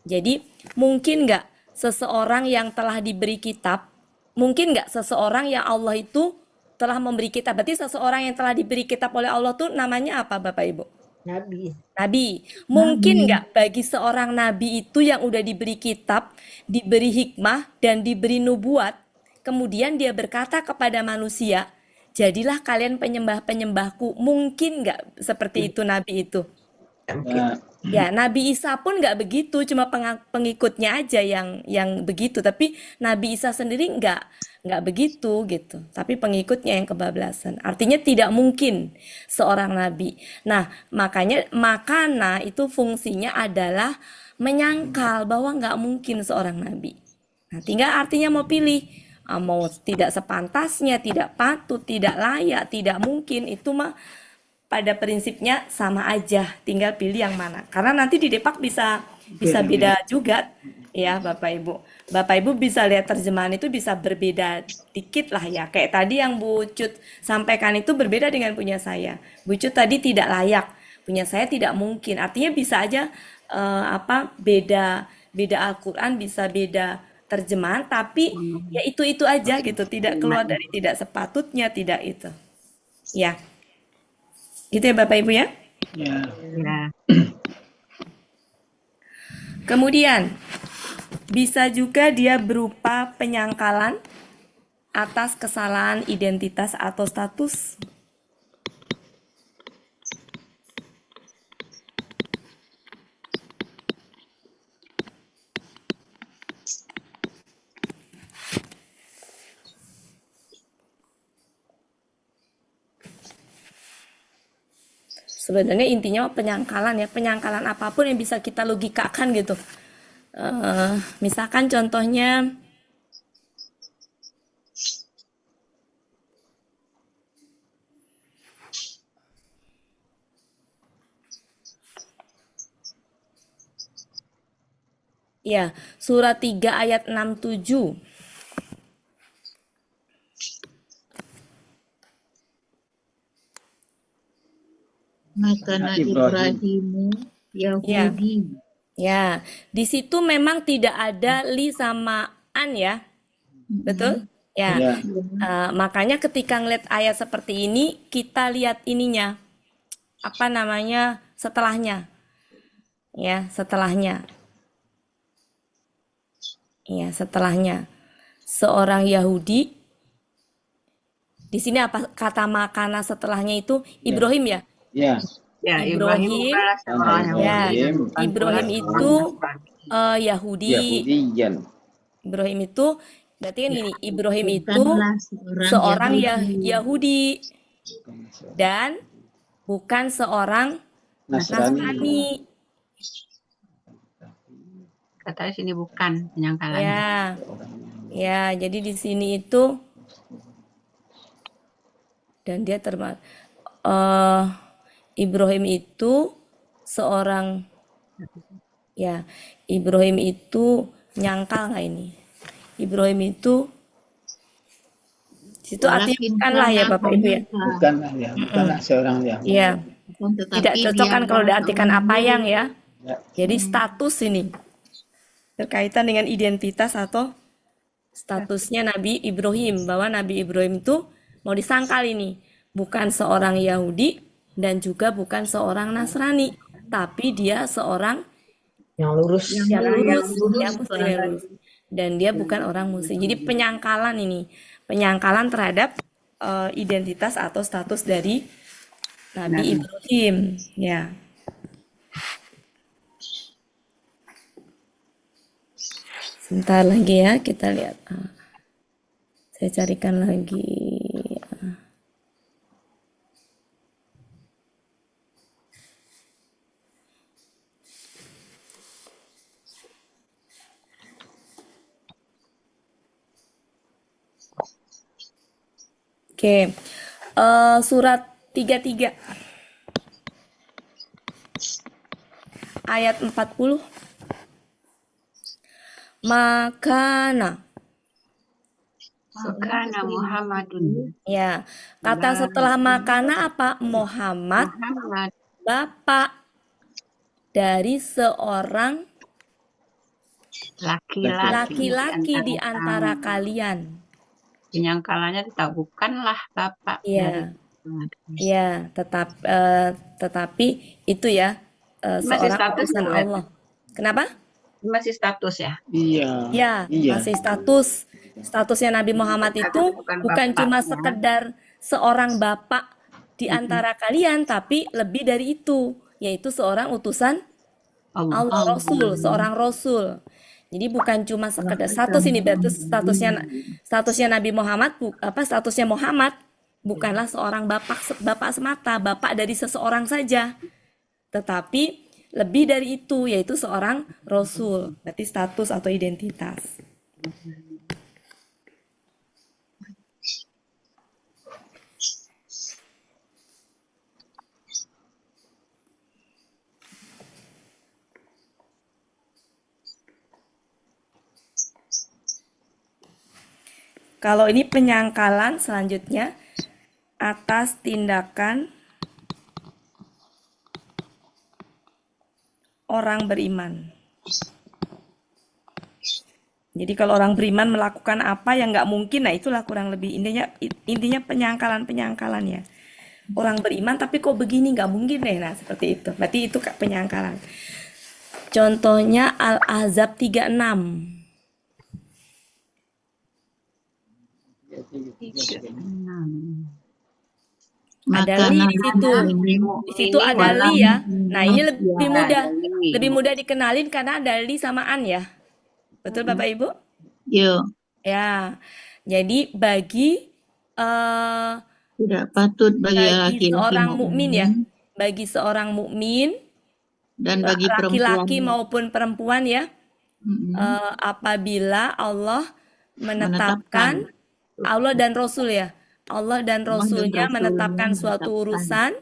H: Jadi mungkin nggak seseorang yang telah diberi kitab, mungkin nggak seseorang yang Allah itu telah memberi kitab, berarti seseorang yang telah diberi kitab oleh Allah tuh namanya apa Bapak Ibu? Nabi. Mungkin nggak bagi seorang nabi itu yang udah diberi kitab, diberi hikmah, dan diberi nubuat, kemudian dia berkata kepada manusia, jadilah kalian penyembah-penyembahku. Mungkin nggak seperti itu nabi itu? Ya, Nabi Isa pun nggak begitu, cuma pengikutnya aja yang begitu. Tapi Nabi Isa sendiri nggak begitu gitu. Tapi pengikutnya yang kebablasan. Artinya tidak mungkin seorang nabi. Nah, makanya makana itu fungsinya adalah menyangkal bahwa nggak mungkin seorang nabi. Nah, tinggal artinya mau pilih. Mau tidak sepantasnya, tidak patut, tidak layak, tidak mungkin, itu mah pada prinsipnya sama aja, tinggal pilih yang mana. Karena nanti di Depak bisa beda juga ya Bapak Ibu. Bapak Ibu bisa lihat terjemahan itu bisa berbeda dikit lah ya. Kayak tadi yang Bu Cut sampaikan itu berbeda dengan punya saya. Bu Cut tadi tidak layak, punya saya tidak mungkin. Artinya bisa aja beda Al-Qur'an, bisa beda terjemahan, tapi ya itu aja gitu, tidak keluar dari tidak sepatutnya, tidak itu. Ya. Gitu ya Bapak Ibu ya?
B: Ya.
H: Kemudian bisa juga dia berupa penyangkalan atas kesalahan identitas atau status. Sebenarnya intinya penyangkalan ya, penyangkalan apapun yang bisa kita logikakan gitu. Misalkan contohnya ya, surat 3 ayat 67.
F: Makana Ibrahimu Yahudi.
H: Ya, di situ memang tidak ada li sama an ya, betul? Ya, makanya ketika ngeliat ayat seperti ini, kita lihat ininya, setelahnya. Ya, setelahnya. Ya, setelahnya. Seorang Yahudi Di sini apa kata makana setelahnya itu Ibrahim ya?
B: Ya.
A: Ya, Ibrahim
H: Ibrahim,
A: bukanlah seorang
H: ya.
A: Yahudi dan bukan pula
H: Ibrahim
A: seorang
H: itu
A: Nasrani.
H: Yahudi.
B: Yahudiyan.
H: Ibrahim itu berarti kan gini, Ibrahim itu
F: Bukanlah
H: seorang
F: Yahudi.
H: Yahudi dan bukan seorang Nasrani.
A: Katanya sini bukan penyangkalannya.
H: Ya. Ya, jadi di sini itu dan dia Ibrahim itu seorang ya, Ibrahim itu nyangkal nggak ini? Ibrahim itu situ artinya bukanlah ya Bapak Ibu ya.
B: Bukanlah ya, bukanlah seorang Yahudi.
H: Iya.
F: Tetapi
H: Tidak cocok kan kalau diartikan apa yang ya.
B: Ya.
H: Jadi status ini berkaitan dengan identitas atau statusnya Nabi Ibrahim, bahwa Nabi Ibrahim itu mau disangkal ini bukan seorang Yahudi dan juga bukan seorang Nasrani, tapi dia seorang
E: Yang lurus.
H: yang muslim yang lurus. Dan dia bukan orang muslim. Jadi penyangkalan ini, penyangkalan terhadap identitas atau status dari Nabi Ibrahim, ya. Sebentar lagi ya, kita lihat. Saya carikan lagi. Oke, surat 33 ayat 40. Makana
A: Muhammadun.
H: ya, kata setelah makana apa? Muhammad bapak dari seorang laki-laki di antara kalian.
A: Penyangkalannya tahu bukanlah bapak.
H: Iya. Iya, tetapi itu ya seorang utusan Allah. Kenapa?
A: Masih status ya?
B: Iya.
H: Ya, masih statusnya Nabi Muhammad itu bukan cuma sekedar seorang bapak di antara kalian, tapi lebih dari itu, yaitu seorang utusan Allah, Rasul, seorang Rasul. Jadi bukan cuma sekedar status ini, berarti statusnya Nabi Muhammad, statusnya Muhammad bukanlah seorang bapak semata, bapak dari seseorang saja, tetapi lebih dari itu, yaitu seorang Rasul, berarti status atau identitas. Kalau ini penyangkalan selanjutnya atas tindakan orang beriman. Jadi kalau orang beriman melakukan apa yang nggak mungkin, nah itulah kurang lebih intinya penyangkalan ya. Orang beriman tapi kok begini nggak mungkin deh, nah seperti itu. Berarti itu penyangkalan. Contohnya Al-Ahzab 36. Ada li di situ. Di situ ada li ya. Nah, ini lebih mudah dikenalin karena ada li sama an ya. Betul Bapak Ibu?
F: Yo.
H: Ya. Jadi bagi
F: tidak patut bagi
H: seorang mukmin ya. Bagi seorang mukmin
F: dan bagi
H: laki-laki maupun perempuan ya. Apabila Allah menetapkan Allah dan Rasul ya. Allah dan Rasulnya menetapkan suatu urusan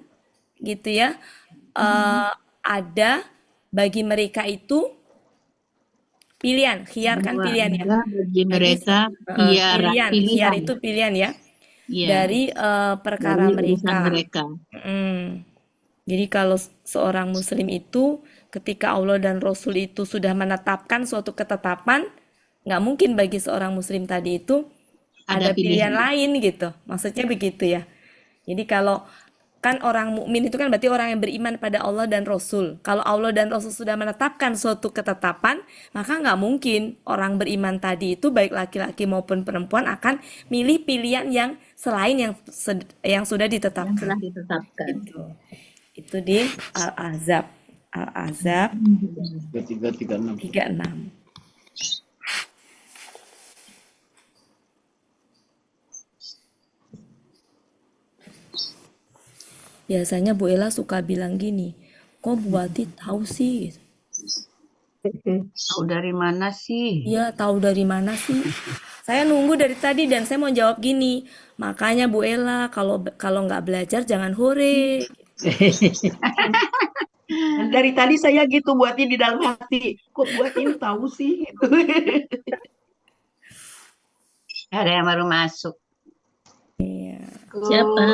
H: gitu ya, ada bagi mereka itu pilihan, khiyar kan pilihan ya.
F: Bagi mereka
H: khiyar itu pilihan ya, dari perkara mereka. Jadi kalau seorang muslim itu ketika Allah dan Rasul itu sudah menetapkan suatu ketetapan, nggak mungkin bagi seorang muslim tadi itu ada pilihan lain gitu, maksudnya begitu ya. Jadi kalau kan orang mukmin itu kan berarti orang yang beriman pada Allah dan Rasul. Kalau Allah dan Rasul sudah menetapkan suatu ketetapan, maka nggak mungkin orang beriman tadi itu baik laki-laki maupun perempuan akan milih pilihan yang selain yang sudah ditetapkan.
F: Yang telah ditetapkan.
H: Itu di Al-Ahzab. Al-Ahzab 36. Biasanya Bu Ella suka bilang gini, kok Bu Wati tahu sih?
E: Tahu dari mana sih?
H: Iya, tahu dari mana sih? Saya nunggu dari tadi dan saya mau jawab gini, makanya Bu Ella kalau nggak belajar jangan hore.
C: Dari tadi saya gitu buatin di dalam hati, kok buatin tahu sih?
E: Ada yang baru masuk.
H: Iya.
F: Siapa?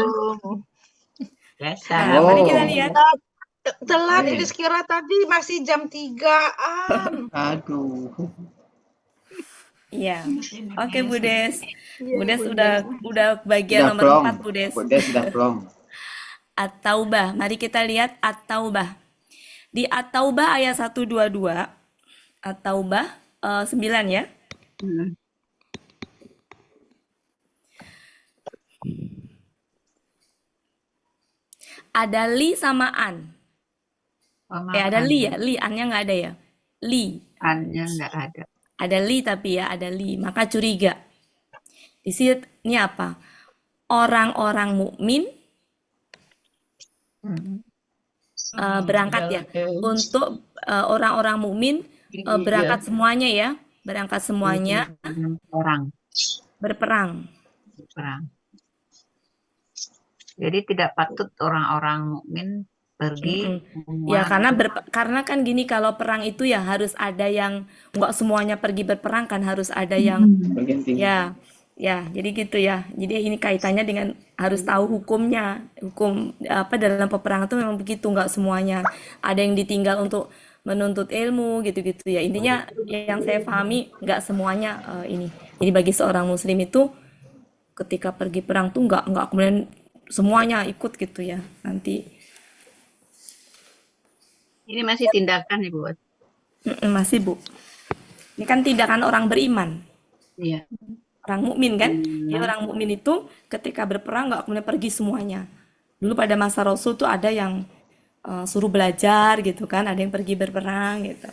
E: Biasa.
H: Mari kita lihat.
I: Telat ini sekira tadi masih jam 3-an.
B: Aduh.
H: Iya. Oke, Bu Des. Bu Des udah bagian nomor 4, Bu Des.
B: Bu Des sudah plong.
H: At-Taubah. Mari kita lihat At-Taubah. Di At-Taubah ayat 122. At-Taubah 9 ya. Ada li sama an. Ada li ya, li annya nggak ada ya. Li.
E: Annya nggak ada.
H: Ada li tapi ya, ada li. Maka curiga. Di sini apa? Orang-orang mukmin berangkat ya. Untuk orang-orang mukmin berangkat semuanya ya. Berangkat semuanya. Berperang.
E: Jadi tidak patut orang-orang mukmin pergi.
H: Ya karena kan gini, kalau perang itu ya harus ada yang nggak semuanya pergi berperang kan, harus ada yang ya jadi gitu ya. Jadi ini kaitannya dengan harus tahu hukumnya, hukum apa dalam peperangan itu memang begitu, nggak semuanya ada yang ditinggal untuk menuntut ilmu gitu-gitu ya. Intinya yang saya pahami nggak semuanya ini. Jadi bagi seorang muslim itu ketika pergi perang tuh nggak kemudian semuanya ikut gitu ya nanti.
E: Ini masih tindakan Ibu.
H: Masih Bu. Ini kan tindakan orang beriman.
E: Iya.
H: Orang mukmin kan. Ya, orang mukmin itu ketika berperang nggak kemudian pergi semuanya. Dulu pada masa Rasul tuh ada yang suruh belajar gitu kan, ada yang pergi berperang gitu.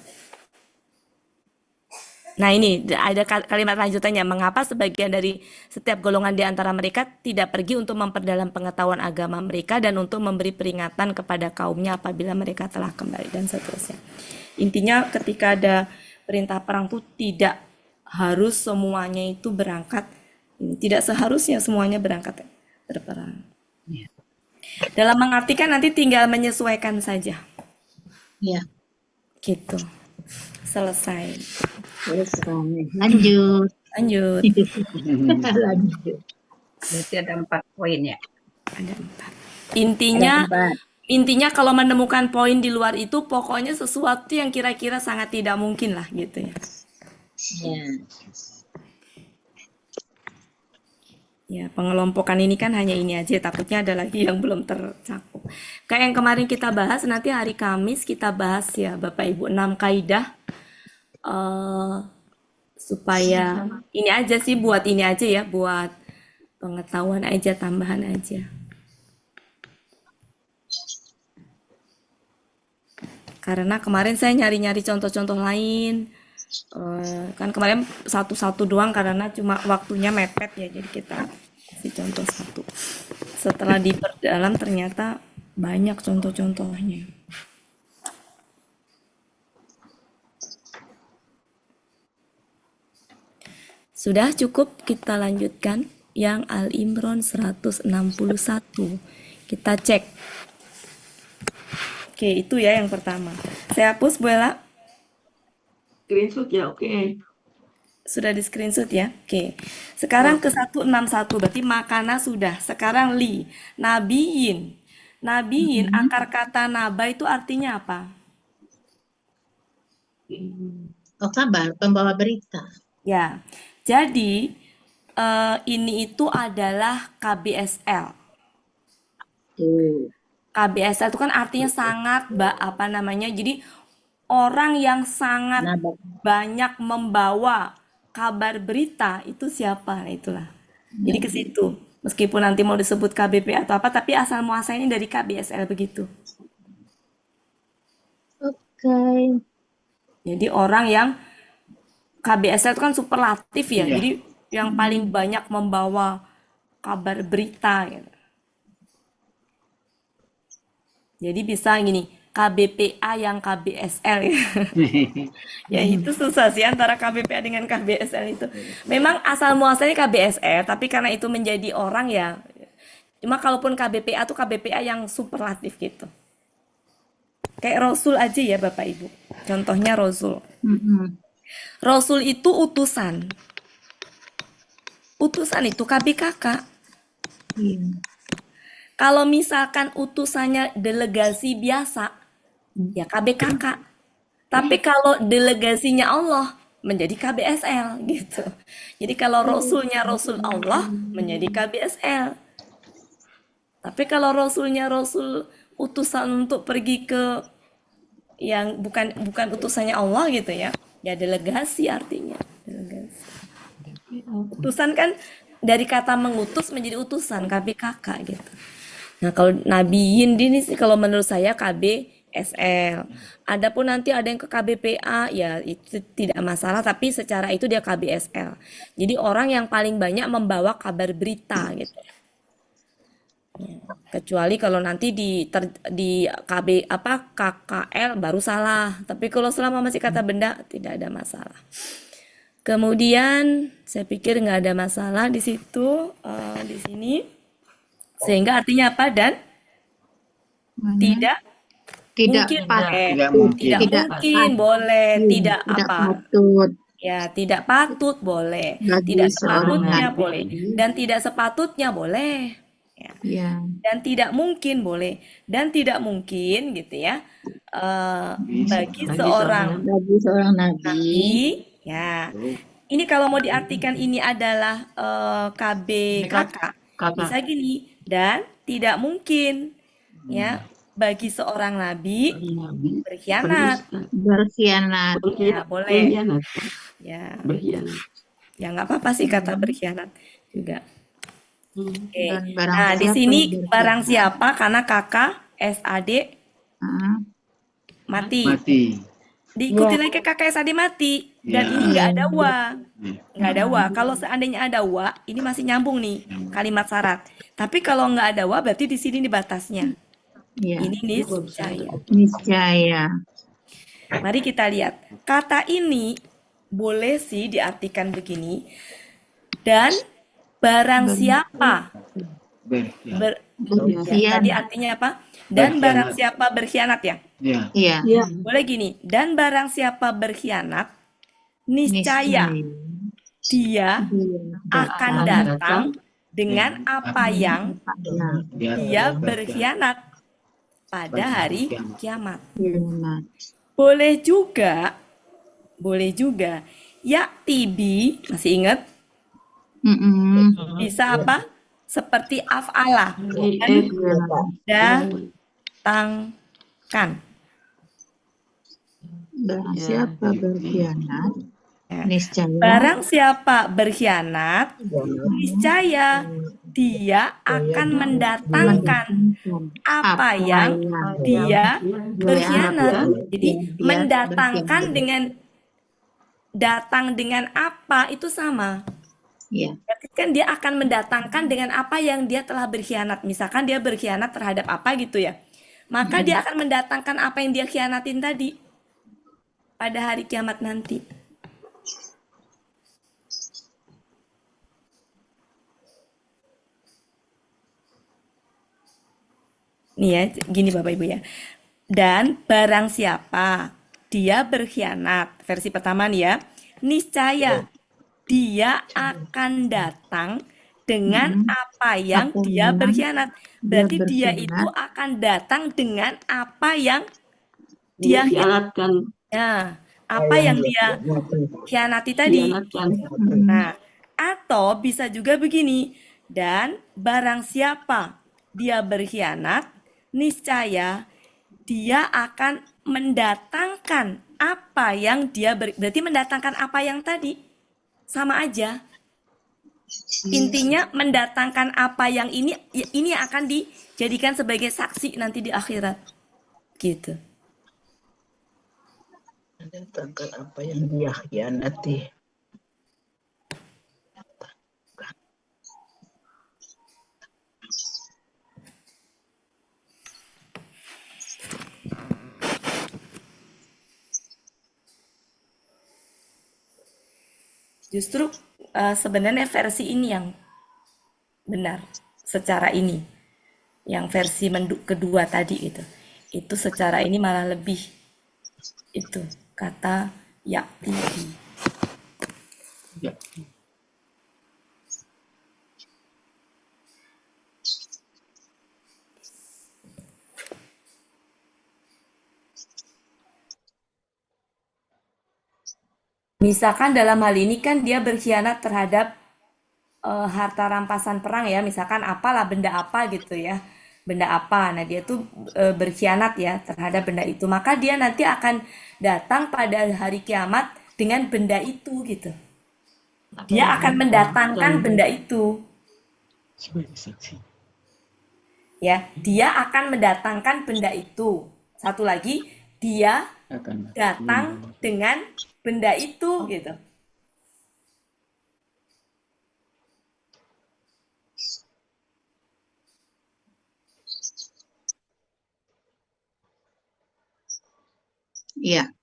H: Nah ini ada kalimat lanjutannya, mengapa sebagian dari setiap golongan di antara mereka tidak pergi untuk memperdalam pengetahuan agama mereka dan untuk memberi peringatan kepada kaumnya apabila mereka telah kembali dan seterusnya. Intinya ketika ada perintah perang itu tidak harus semuanya itu berangkat, tidak seharusnya semuanya berangkat berperang. Ya. Dalam mengartikan nanti tinggal menyesuaikan saja.
F: Ya.
H: Gitu. Selesai.
F: Lanjut.
H: Lanjut.
E: Berarti ada 4 poin ya?
H: Ada 4. Intinya kalau menemukan poin di luar itu pokoknya sesuatu yang kira-kira sangat tidak mungkin lah gitu ya. Ya, pengelompokan ini kan hanya ini aja, takutnya ada lagi yang belum tercakup. Kayak yang kemarin kita bahas, nanti hari Kamis kita bahas ya Bapak Ibu 6 kaidah supaya ini aja sih, buat ini aja ya, buat pengetahuan aja, tambahan aja. Karena kemarin saya nyari-nyari contoh-contoh lain, kan kemarin satu-satu doang karena cuma waktunya mepet ya, jadi kita kasih contoh satu. Setelah diperdalam ternyata banyak contoh-contohnya. Sudah cukup, kita lanjutkan yang Al-Imran 161. Kita cek. Oke, itu ya yang pertama. Saya hapus, Bu Ella.
C: Screenshot ya, oke.
H: Sudah di screenshot ya? Oke. Sekarang ke 161, berarti makana sudah. Sekarang li. Nabiyin. Nabiyin, akar kata naba itu artinya apa?
F: Oh, kabar, pembawa berita.
H: Ya. Jadi ini itu adalah KBSL. KBSL itu kan artinya sangat, apa namanya? Jadi orang yang sangat banyak membawa kabar berita itu siapa? Nah, itulah. Jadi ke situ. Meskipun nanti mau disebut KBP atau apa, tapi asal muasalnya dari KBSL begitu.
F: Oke.
H: Jadi orang yang KBSL itu kan superlatif ya. Jadi yang paling banyak membawa kabar berita gitu. Jadi bisa gini, KBPA yang KBSL ya. Ya itu susah sih antara KBPA dengan KBSL itu. Memang asal muasalnya KBSL, tapi karena itu menjadi orang ya. Cuma kalaupun KBPA tuh KBPA yang superlatif gitu. Kayak Rasul aja ya Bapak Ibu. Contohnya Rasul. Rasul itu utusan. Utusan itu KBKK. Kalau misalkan utusannya delegasi biasa, ya KBKK. Tapi kalau delegasinya Allah, menjadi KBSL gitu. Jadi kalau Rasulnya Rasul Allah, menjadi KBSL. Tapi kalau Rasulnya Rasul utusan untuk pergi ke yang bukan utusannya Allah gitu ya, ya delegasi artinya. Delegasi. Utusan kan dari kata mengutus menjadi utusan, KBKK gitu. Nah, kalau nabiyin ini sih kalau menurut saya KBSL. Adapun nanti ada yang ke KBPA ya itu tidak masalah, tapi secara itu dia KBSL. Jadi orang yang paling banyak membawa kabar berita gitu. Ya, kecuali kalau nanti di KB apa KKL baru salah. Tapi kalau selama masih kata benda tidak ada masalah. Kemudian saya pikir nggak ada masalah di situ, di sini. Sehingga artinya apa? Dan tidak mungkin boleh, tidak mungkin boleh, tidak apa? Ya, tidak patut boleh, tidak sepatutnya boleh, dan tidak sepatutnya boleh. Ya. Dan tidak mungkin boleh, dan tidak mungkin gitu ya. Bagi seorang nabi, ya. Ini kalau mau diartikan ini adalah KBKK, bisa gini. Dan tidak mungkin ya bagi seorang nabi berkhianat. Ya boleh. Ya. Ya nggak apa-apa sih kata berkhianat juga. Oke. Nah di sini barang siapa karena kakak SAD mati. Diikuti lagi kakak SAD mati dan ini nggak ada wa, Kalau seandainya ada wa, ini masih nyambung nih kalimat syarat. Tapi kalau nggak ada wa, berarti di sini nih batasnya. Ini niscaya. Mari kita lihat. Kata ini boleh sih diartikan begini. Dan barang siapa tadi artinya apa? Dan barang siapa berkhianat ya? Iya. Boleh gini. Dan barang siapa berkhianat, niscaya dia akan datang dengan apa yang dia berkhianat pada hari kiamat. Boleh juga ya tibi, masih ingat? Bisa apa? Seperti af'ala, datangkan.
F: Barang siapa berkhianat, niscaya.
H: Barang siapa berkhianat, niscaya dia akan mendatangkan apa yang dia berkhianat. Jadi mendatangkan dengan datang dengan apa itu sama. Berarti kan dia akan mendatangkan dengan apa yang dia telah berkhianat. Misalkan dia berkhianat terhadap apa gitu ya. Maka dia akan mendatangkan apa yang dia khianatin tadi pada hari kiamat nanti. Nih ya, gini Bapak Ibu ya. Dan barang siapa dia berkhianat, versi pertama nih ya, niscaya dia akan datang dengan apa yang dia berkhianat. Berarti dia itu akan datang dengan apa yang dia khianatkan. Ya, apa yang dia khianati tadi. Nah, atau bisa juga begini. Dan barang siapa dia berkhianat, niscaya dia akan mendatangkan apa yang dia berarti mendatangkan apa yang tadi sama aja. Intinya mendatangkan apa yang ini akan dijadikan sebagai saksi nanti di akhirat. Gitu.
E: Mendatangkan apa yang dia khianati.
H: Justru sebenarnya versi ini yang benar secara ini. Yang versi kedua tadi itu secara ini malah lebih itu kata yakti. Misalkan dalam hal ini kan dia berkhianat terhadap harta rampasan perang ya, misalkan apalah benda apa gitu ya, benda apa. Nah dia tuh berkhianat ya terhadap benda itu, maka dia nanti akan datang pada hari kiamat dengan benda itu gitu. Dia akan mendatangkan benda itu. Ya, dia akan mendatangkan benda itu. Satu lagi, dia datang dengan benda itu gitu.
F: Iya.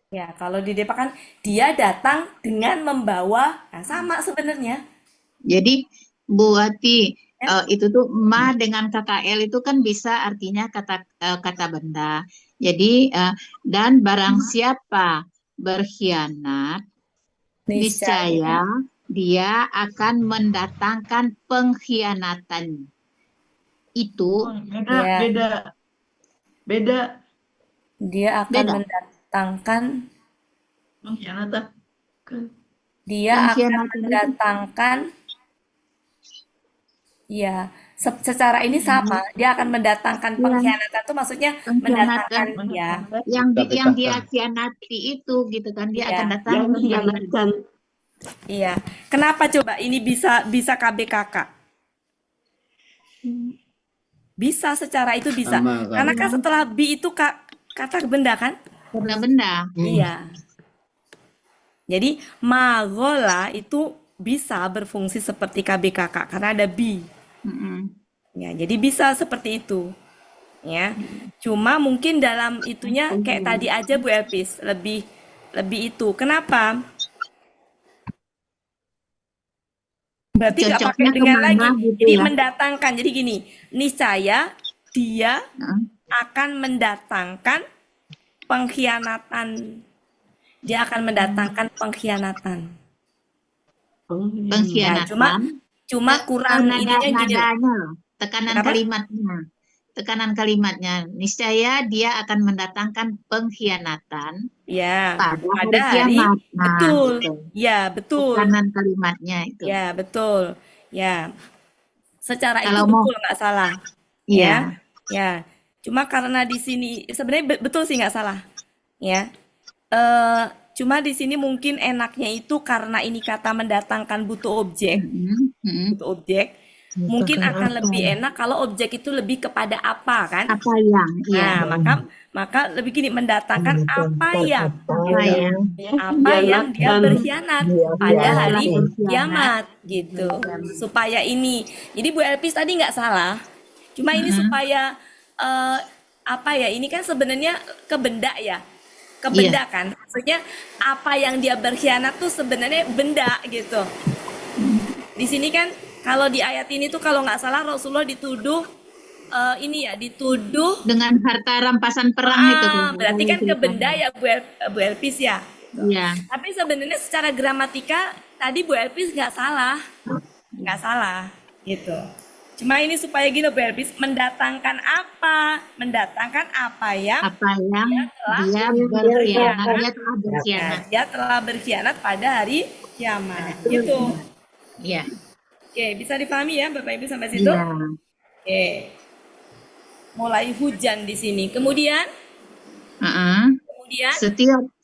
H: Ya, kalau di Depa kan dia datang dengan membawa, nah sama sebenarnya.
F: Jadi Bu Wati, itu tuh ma dengan KKL itu kan bisa artinya kata benda. Jadi dan barang siapa berkhianat, niscaya dia akan mendatangkan pengkhianatan. Itu
C: beda.
H: Dia akan mendatangkan
C: pengkhianatan.
H: Dia akan mendatangkan ya secara ini sama. Dia akan mendatangkan pengkhianatan itu maksudnya mendatangkan ya
F: yang dia khianati itu gitu kan, dia akan datang
C: mengkhianatkan.
H: Iya. Kenapa coba ini bisa KBKK? Bisa secara itu bisa. Karena kan setelah bi itu kata benda kan?
F: Benda.
H: Iya. Jadi magola itu bisa berfungsi seperti KBKK karena ada bi. Ya, jadi bisa seperti itu. Ya. Cuma mungkin dalam itunya kayak tadi aja Bu Elpis, lebih itu. Kenapa? Berarti nggak pakai dengan lagi.
F: Gitu
H: jadi
F: ya?
H: Mendatangkan. Jadi gini, niscaya dia akan mendatangkan pengkhianatan. Dia akan mendatangkan pengkhianatan.
F: Pengkhianatan.
H: Ya, cuma kurang ininya gini.
F: Tekanan kalimatnya. Niscaya dia akan mendatangkan pengkhianatan.
H: Ya,
F: pada hari kiamat.
H: Betul. Ya, betul.
F: Tekanan kalimatnya itu.
H: Ya, betul. Ya. Secara itu betul nggak salah.
F: Iya.
H: Ya. Cuma karena di sini sebenarnya betul sih nggak salah. Ya. Cuma di sini mungkin enaknya itu karena ini kata mendatangkan butuh objek. Butuh objek. Mungkin akan lebih enak kalau objek itu lebih kepada apa kan?
F: Apa yang?
H: Nah, maka lebih gini mendatangkan apa yang dia berkhianat pada hari kiamat gitu. Supaya ini. Jadi Bu Elpis tadi nggak salah. Cuma ini supaya ini kan sebenarnya ke benda ya. Ke benda kan. Maksudnya apa yang dia berkhianat tuh sebenarnya benda gitu. Di sini kan kalau di ayat ini tuh kalau nggak salah Rasulullah dituduh dituduh
F: dengan harta rampasan perang itu.
H: Berarti kan ke benda ya Bu Elpis ya.
F: Iya.
H: Tapi sebenarnya secara gramatika tadi Bu Elpis nggak salah gitu. Cuma ini supaya gini Bu Elpis mendatangkan apa yang dia telah berkhianat pada hari kiamat gitu.
F: Iya.
H: Oke, bisa dipahami ya Bapak Ibu sampai situ? Oke. Mulai hujan di sini. Kemudian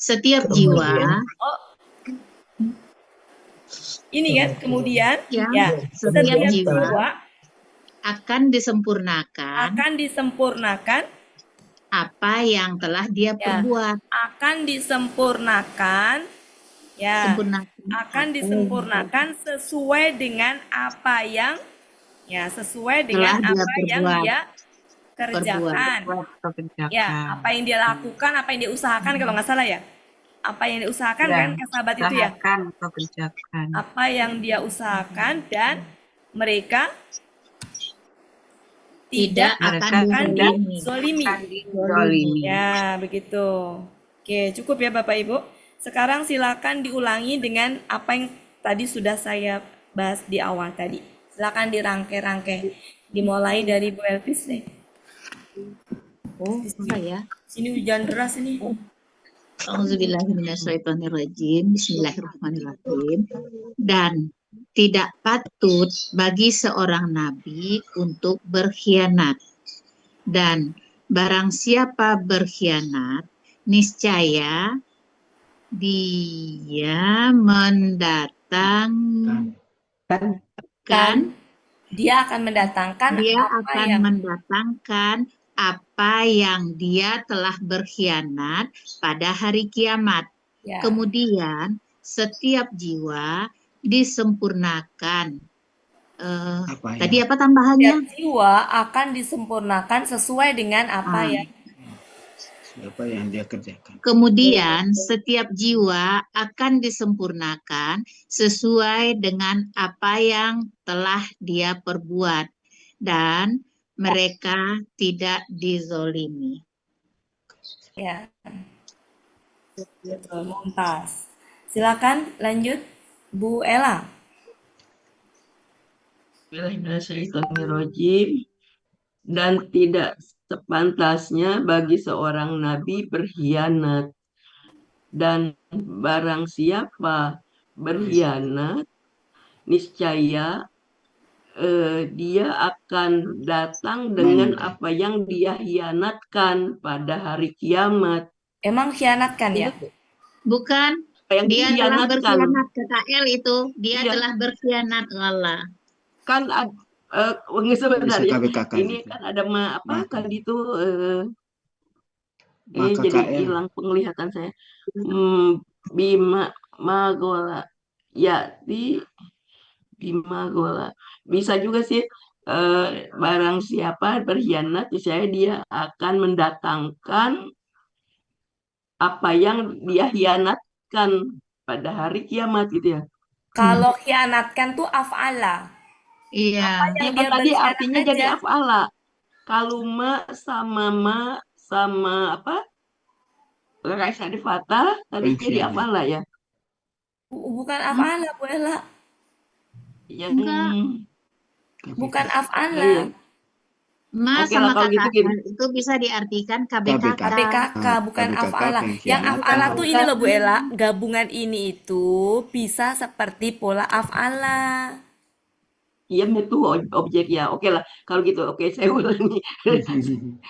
F: setiap jiwa.
H: Oh. Ini kan kemudian
F: setiap jiwa akan disempurnakan apa yang telah dia perbuat.
H: Akan disempurnakan akan disempurnakan sesuai dengan apa yang dia kerjakan. Ya, apa yang dia lakukan, apa yang dia usahakan kalau nggak salah ya. Apa yang diusahakan kan sahabat itu ya. Apa yang dia usahakan dan mereka tidak akan dizolimi. Ya, begitu. Oke, cukup ya Bapak Ibu. Sekarang silakan diulangi dengan apa yang tadi sudah saya bahas di awal tadi. Silakan dirangkai-rangkai. Dimulai dari Bu Elvis nih.
F: Oh, ya.
H: Sini hujan deras ini.
F: Auzubillahiminasyaitonirrajim. Bismillahirrahmanirrahim. Dan tidak patut bagi seorang nabi untuk berkhianat. Dan barang siapa berkhianat, niscaya dia mendatangkan apa yang dia telah berkhianat pada hari kiamat. Kemudian setiap jiwa disempurnakan. Tadi apa tambahannya?
H: Setiap jiwa akan disempurnakan sesuai dengan apa
B: yang dia kerjakan.
F: Kemudian setiap jiwa akan disempurnakan sesuai dengan apa yang telah dia perbuat dan mereka tidak dizolimi.
H: Ya. Betul, mumtaz. Silakan lanjut Bu Ella.
C: Bismillahirrahmanirrahim. Dan tidak sepantasnya bagi seorang nabi berkhianat, dan barang siapa berkhianat niscaya dia akan datang dengan apa yang dia hianatkan pada hari kiamat.
H: Emang khianatkan ya?
F: Bukan, dia telah berkhianat, kata L itu, dia telah berkhianat Allah.
C: Kan sebenarnya ini kan ada apa tadi itu ini jadi hilang penglihatan saya. Bima magola bisa juga sih barang siapa berkhianat saya dia akan mendatangkan apa yang dia hianatkan pada hari kiamat gitu ya.
H: Kalau khianatkan tuh af'ala.
F: Iya.
H: Yang
C: dia tadi artinya aja. Jadi af'ala. Kaluma sama apa? Kaisar Fatah tadi jadi af'ala ya.
H: Bukan af'ala, Bu Ella. Bukan af'ala.
F: Sama KKL itu bisa diartikan KBKK.
H: KBKK bukan af'ala. Yang af'ala tuh ini loh Bu Ella, gabungan ini itu bisa seperti pola af'ala.
C: Iya betul objek ya. Oke lah kalau gitu. Oke saya ulangi.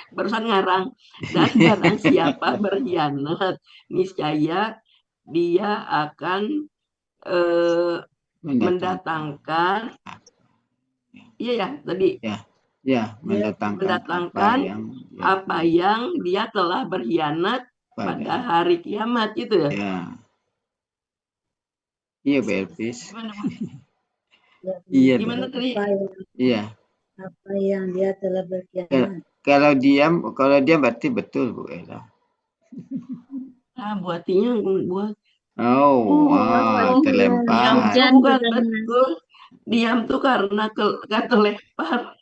C: Barusan ngarang. Dan barang siapa berkhianat niscaya dia akan mendatangkan tadi mendatangkan apa yang dia telah berkhianat pada hari kiamat gitu ya.
B: Iya Bu Elvis.
C: Iya. Gimana tadi?
B: Iya.
D: Apa yang dia telah berkhianat.
B: Kalau diam berarti betul Bu Ella.
C: Buatinya buat.
B: Terlempar.
C: Bukan betul. Diam tuh karena terlempar.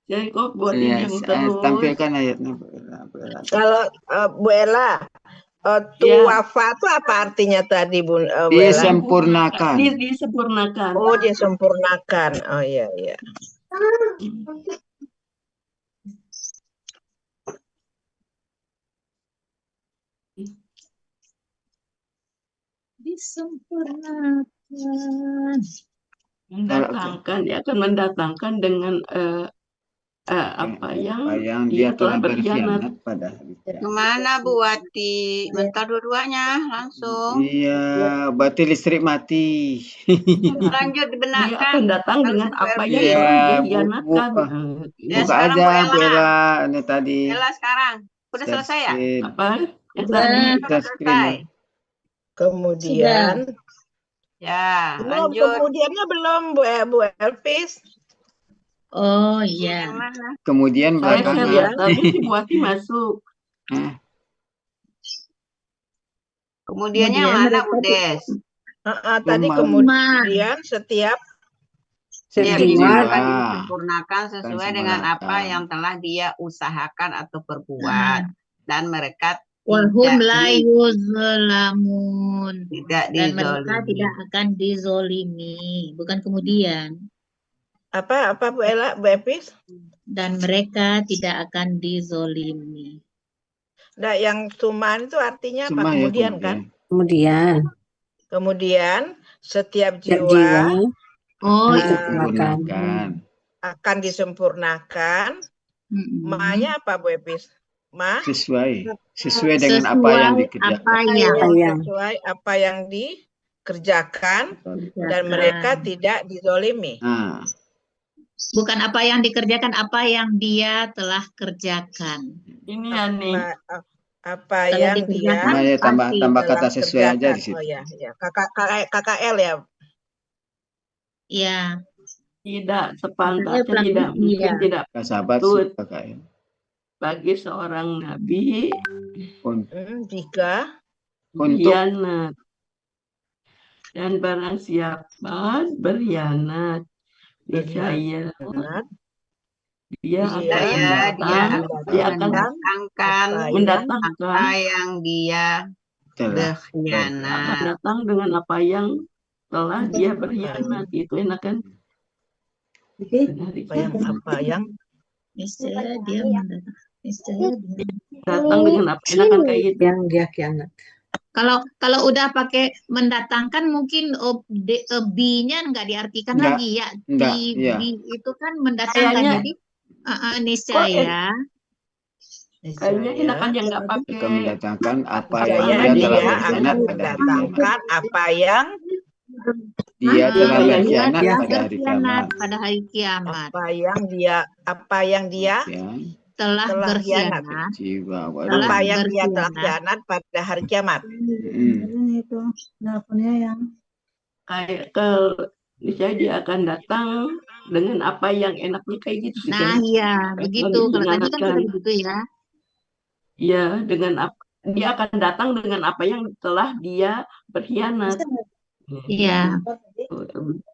C: Jadi kok buat diam terus.
B: Tampilkan ayatnya Bu
I: Ella. Kalau Bu Ella, tuwafa itu apa artinya tadi Bu Ella?
B: Disempurnakan.
C: Disempurnakan.
I: Oh, disempurnakan. Oh iya.
F: Disempurnakan.
C: Mendatangkan, dia akan mendatangkan dengan apa yang
B: dia telah
C: berkhianat
B: pada hari kiamat.
A: Kemana Bu Wati? Bentar dua-duanya langsung.
B: Iya, berarti listrik mati.
A: Lanjut
C: dia
A: dibenarkan.
C: akan datang dengan apa yang
B: Iya,
C: telah dikhianatkan.
A: Ya,
B: buka
A: sekarang
B: aja
A: Bu Ella.
B: Bella ini tadi.
A: Ella sekarang. Udah selesai ya?
C: Apa yang
F: Udah.
C: tadi
A: Udah selesai.
I: Kemudian
A: Ya,
I: belum,
A: lanjut.
I: kemudiannya belum Bu Elvis.
F: Oh iya.
A: Yang mana?
B: Kemudian
C: saya
B: belakangan.
C: lihat tadi si Bu Wati masuk.
A: Kemudiannya mana Udes?
I: Tadi kemudian setiap
A: jiwa akan disempurnakan sesuai dengan apa yang telah dia usahakan atau perbuat, dan mereka
F: Walhum la yuzlamun.
A: tidak
F: Dan mereka
A: dizolimi.
F: tidak akan dizolimi, bukan kemudian.
I: Apa Bu Ella, Bu Elvis?
F: Dan mereka tidak akan dizolimi.
I: Nah, yang suman itu artinya apa?
B: Suma ya,
I: Kemudian kan?
E: Kemudian
I: Setiap
E: jiwa
I: jiwa
B: disempurnakan.
I: akan disempurnakan. Ma-nya apa Bu Elvis? Ma?
B: Sesuai dengan apa yang dikerjakan.
I: Sesuai apa yang dikerjakan dan mereka tidak dizolimi.
F: Bukan apa yang dikerjakan, apa yang dia telah kerjakan.
C: Ini aneh.
I: Apa yang dia
B: tambah kata sesuai aja di situ.
I: Oh ya, KKL ya.
F: Iya.
C: Tidak sepantasnya, tidak mungkin, tidak
B: patut KKL.
C: Bagi seorang nabi
I: jika
C: berkhianat, dan barang siapa berkhianat, niscaya dia akan mendatangkan
A: apa yang dia berkhianat.
C: akan datang dengan apa yang telah dia berkhianat. Itu enak kan?
I: Apa yang
F: niscaya dia mendatang.
C: Datang dengan apa enakan kayak gitu
E: yang dia khianat.
F: Kalau udah pakai mendatangkan mungkin B-nya nggak diartikan lagi ya. B itu kan mendatangkan.
C: Kayaknya,
F: jadi niscaya.
C: Kayaknya enakan yang nggak pakai.
B: Akan mendatangkan apa
I: yang
B: dia telah
I: akan
B: berkhianat
I: mendatangkan apa yang
B: dia telah berkhianat
F: pada hari kiamat.
I: Apa yang dia telah berkhianat. Apa yang dia telah khianat pada hari kiamat.
D: Itu teleponnya yang
C: Kayak misalnya dia akan datang dengan apa yang enaknya kayak gitu sih.
F: Nah iya, begitu. Kalau tadi kan sudah begitu ya.
C: Iya, dia akan datang dengan apa yang telah dia berkhianat.
F: Iya.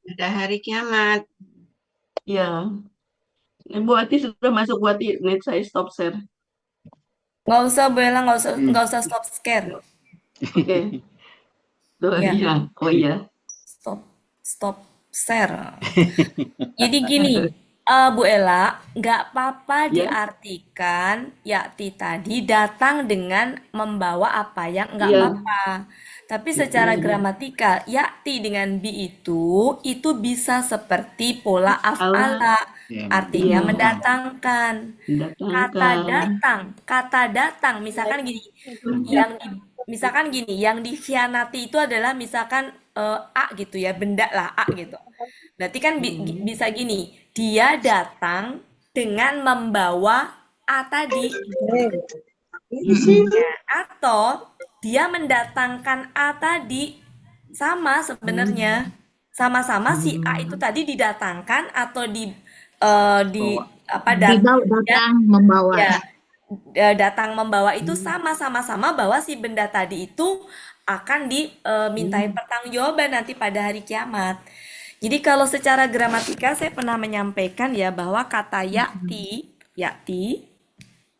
A: Pada hari kiamat.
C: Iya. Bu Ati sudah masuk. Bu Ati, net saya stop share.
H: Nggak usah Bu Ella, nggak usah stop share.
C: Oke. Iya. Oh iya.
H: Stop share. Jadi gini, Bu Ella, nggak apa-apa diartikan Yakti tadi datang dengan membawa apa yang nggak apa-apa. Tapi secara gramatikal, Yakti dengan bi itu bisa seperti pola af'ala. Artinya mendatangkan. Kata datang, misalkan gini, yang dikhianati itu adalah misalkan A gitu ya, benda lah A gitu. Berarti kan bisa gini, dia datang dengan membawa A tadi. Atau dia mendatangkan A tadi, sama sebenarnya. Sama-sama si A itu tadi didatangkan atau
F: membawa.
H: Ya, datang membawa itu sama-sama bahwa si benda tadi itu akan dimintai pertanggungjawaban nanti pada hari kiamat. Jadi kalau secara gramatikal saya pernah menyampaikan ya bahwa kata yakti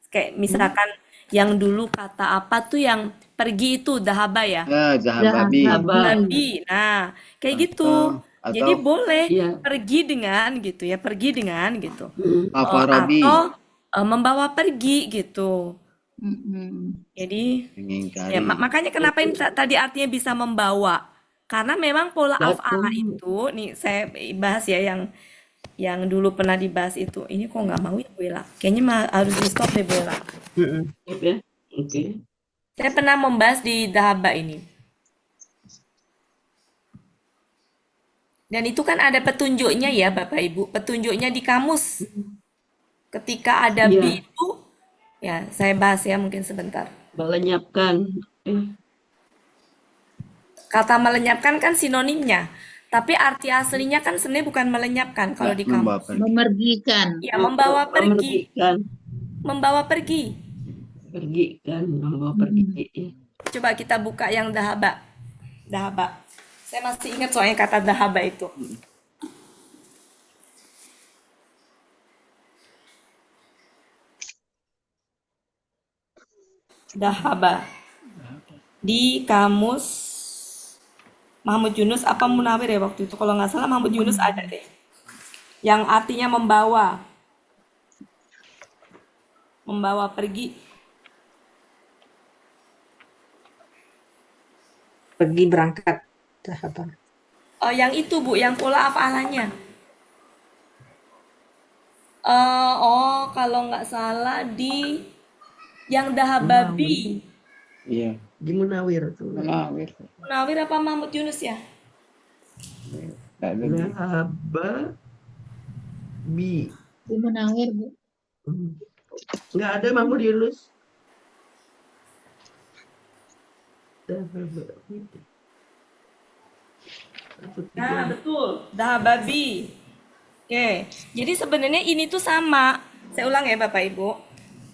H: kayak misalkan yang dulu kata apa tuh yang pergi itu dahaba ya. Zahabi. Nah, kayak gitu. Jadi boleh pergi dengan gitu. Atau membawa pergi gitu. Jadi ya, makanya kenapa ini tadi artinya bisa membawa. Karena memang pola af'ala itu, nih saya bahas ya yang dulu pernah dibahas itu. Ini kok nggak mau ya Bu Ella? Kayaknya harus di stop deh Bu Ella.
C: Ya, oke.
H: Saya pernah membahas di Dahaba ini. Dan itu kan ada petunjuknya ya Bapak Ibu, petunjuknya di kamus. Ketika ada bi itu, ya saya bahas ya mungkin sebentar.
C: Melenyapkan.
H: Kata melenyapkan kan sinonimnya, tapi arti aslinya kan sebenarnya bukan melenyapkan kalau di kamus.
F: Memergikan.
H: Ya, membawa pergi. Membawa pergi.
C: Pergi kan, membawa pergi.
H: Coba kita buka yang Dahaba. Dahaba. Saya masih ingat soalnya kata Dahaba itu. Dahaba. Di kamus Mahmud Yunus apa Munawir ya waktu itu, kalau nggak salah Mahmud Yunus ada deh, yang artinya membawa pergi,
E: berangkat.
H: yang itu Bu, yang pola af'alanya. Kalau nggak salah di yang Dahababi.
B: Iya.
C: Di Munawir tuh.
H: Munawir apa Mahmud Yunus ya?
C: Dahababi.
F: Di Munawir Bu.
C: Nggak ada Mahmud Yunus.
H: Nah betul, Dahababi. Oke, jadi sebenarnya ini tuh sama. Saya ulang ya Bapak Ibu.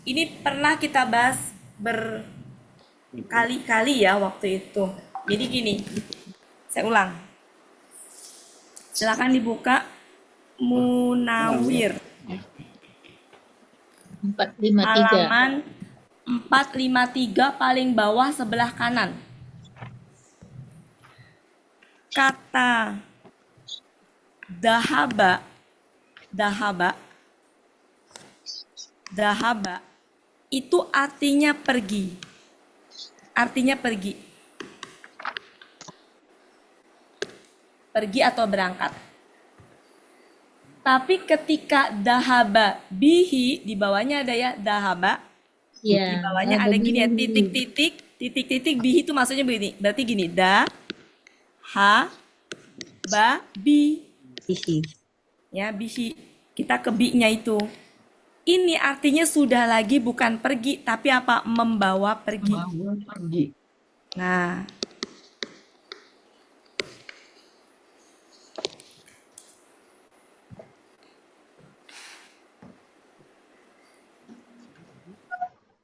H: Ini pernah kita bahas berkali-kali ya waktu itu. Jadi gini, saya ulang. Silakan dibuka Munawir.
F: 453.
H: Halaman 453 paling bawah sebelah kanan. Kata Dahaba itu artinya pergi. Artinya pergi. Pergi atau berangkat. Tapi ketika Dahaba bihi, di bawahnya ada ya Dahaba.
F: Ya,
H: di bawahnya ada gini ya, titik-titik bihi itu maksudnya begini. Berarti gini, bi. Ya, bihi. Kita ke bi-nya itu. Ini artinya sudah lagi bukan pergi, tapi apa? Membawa pergi.
C: Membawa pergi.
H: Nah.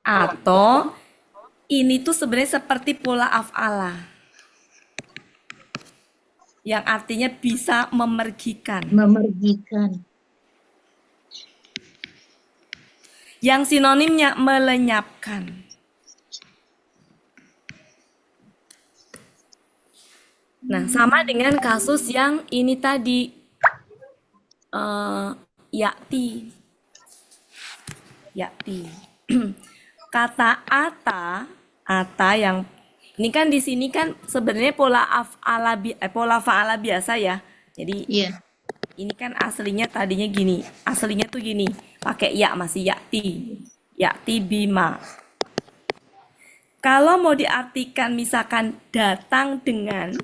H: Atau ini tuh sebenarnya seperti pola af'ala. Yang artinya bisa memergikan.
F: Memergikan.
H: Yang sinonimnya melenyapkan. Nah, sama dengan kasus yang ini tadi. Yakti. Kata ata yang ini kan di sini kan sebenarnya pola fa'ala biasa ya. Jadi ini kan aslinya tadinya gini. Aslinya tuh gini, pakai ya, masih yakti bima. Kalau mau diartikan misalkan datang dengan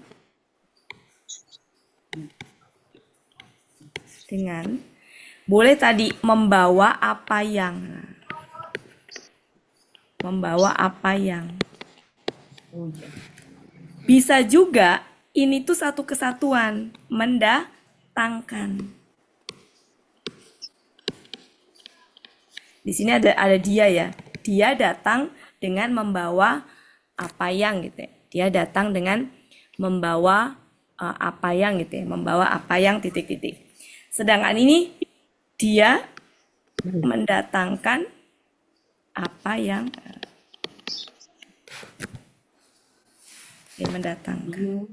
H: boleh tadi membawa apa yang. Bisa juga ini tuh satu kesatuan, mendatangkan. Di sini ada dia ya. Dia datang dengan membawa apa yang gitu ya. Dia datang dengan membawa apa yang gitu ya. Membawa apa yang titik-titik. Sedangkan ini dia mendatangkan apa yang dia mendatangkan.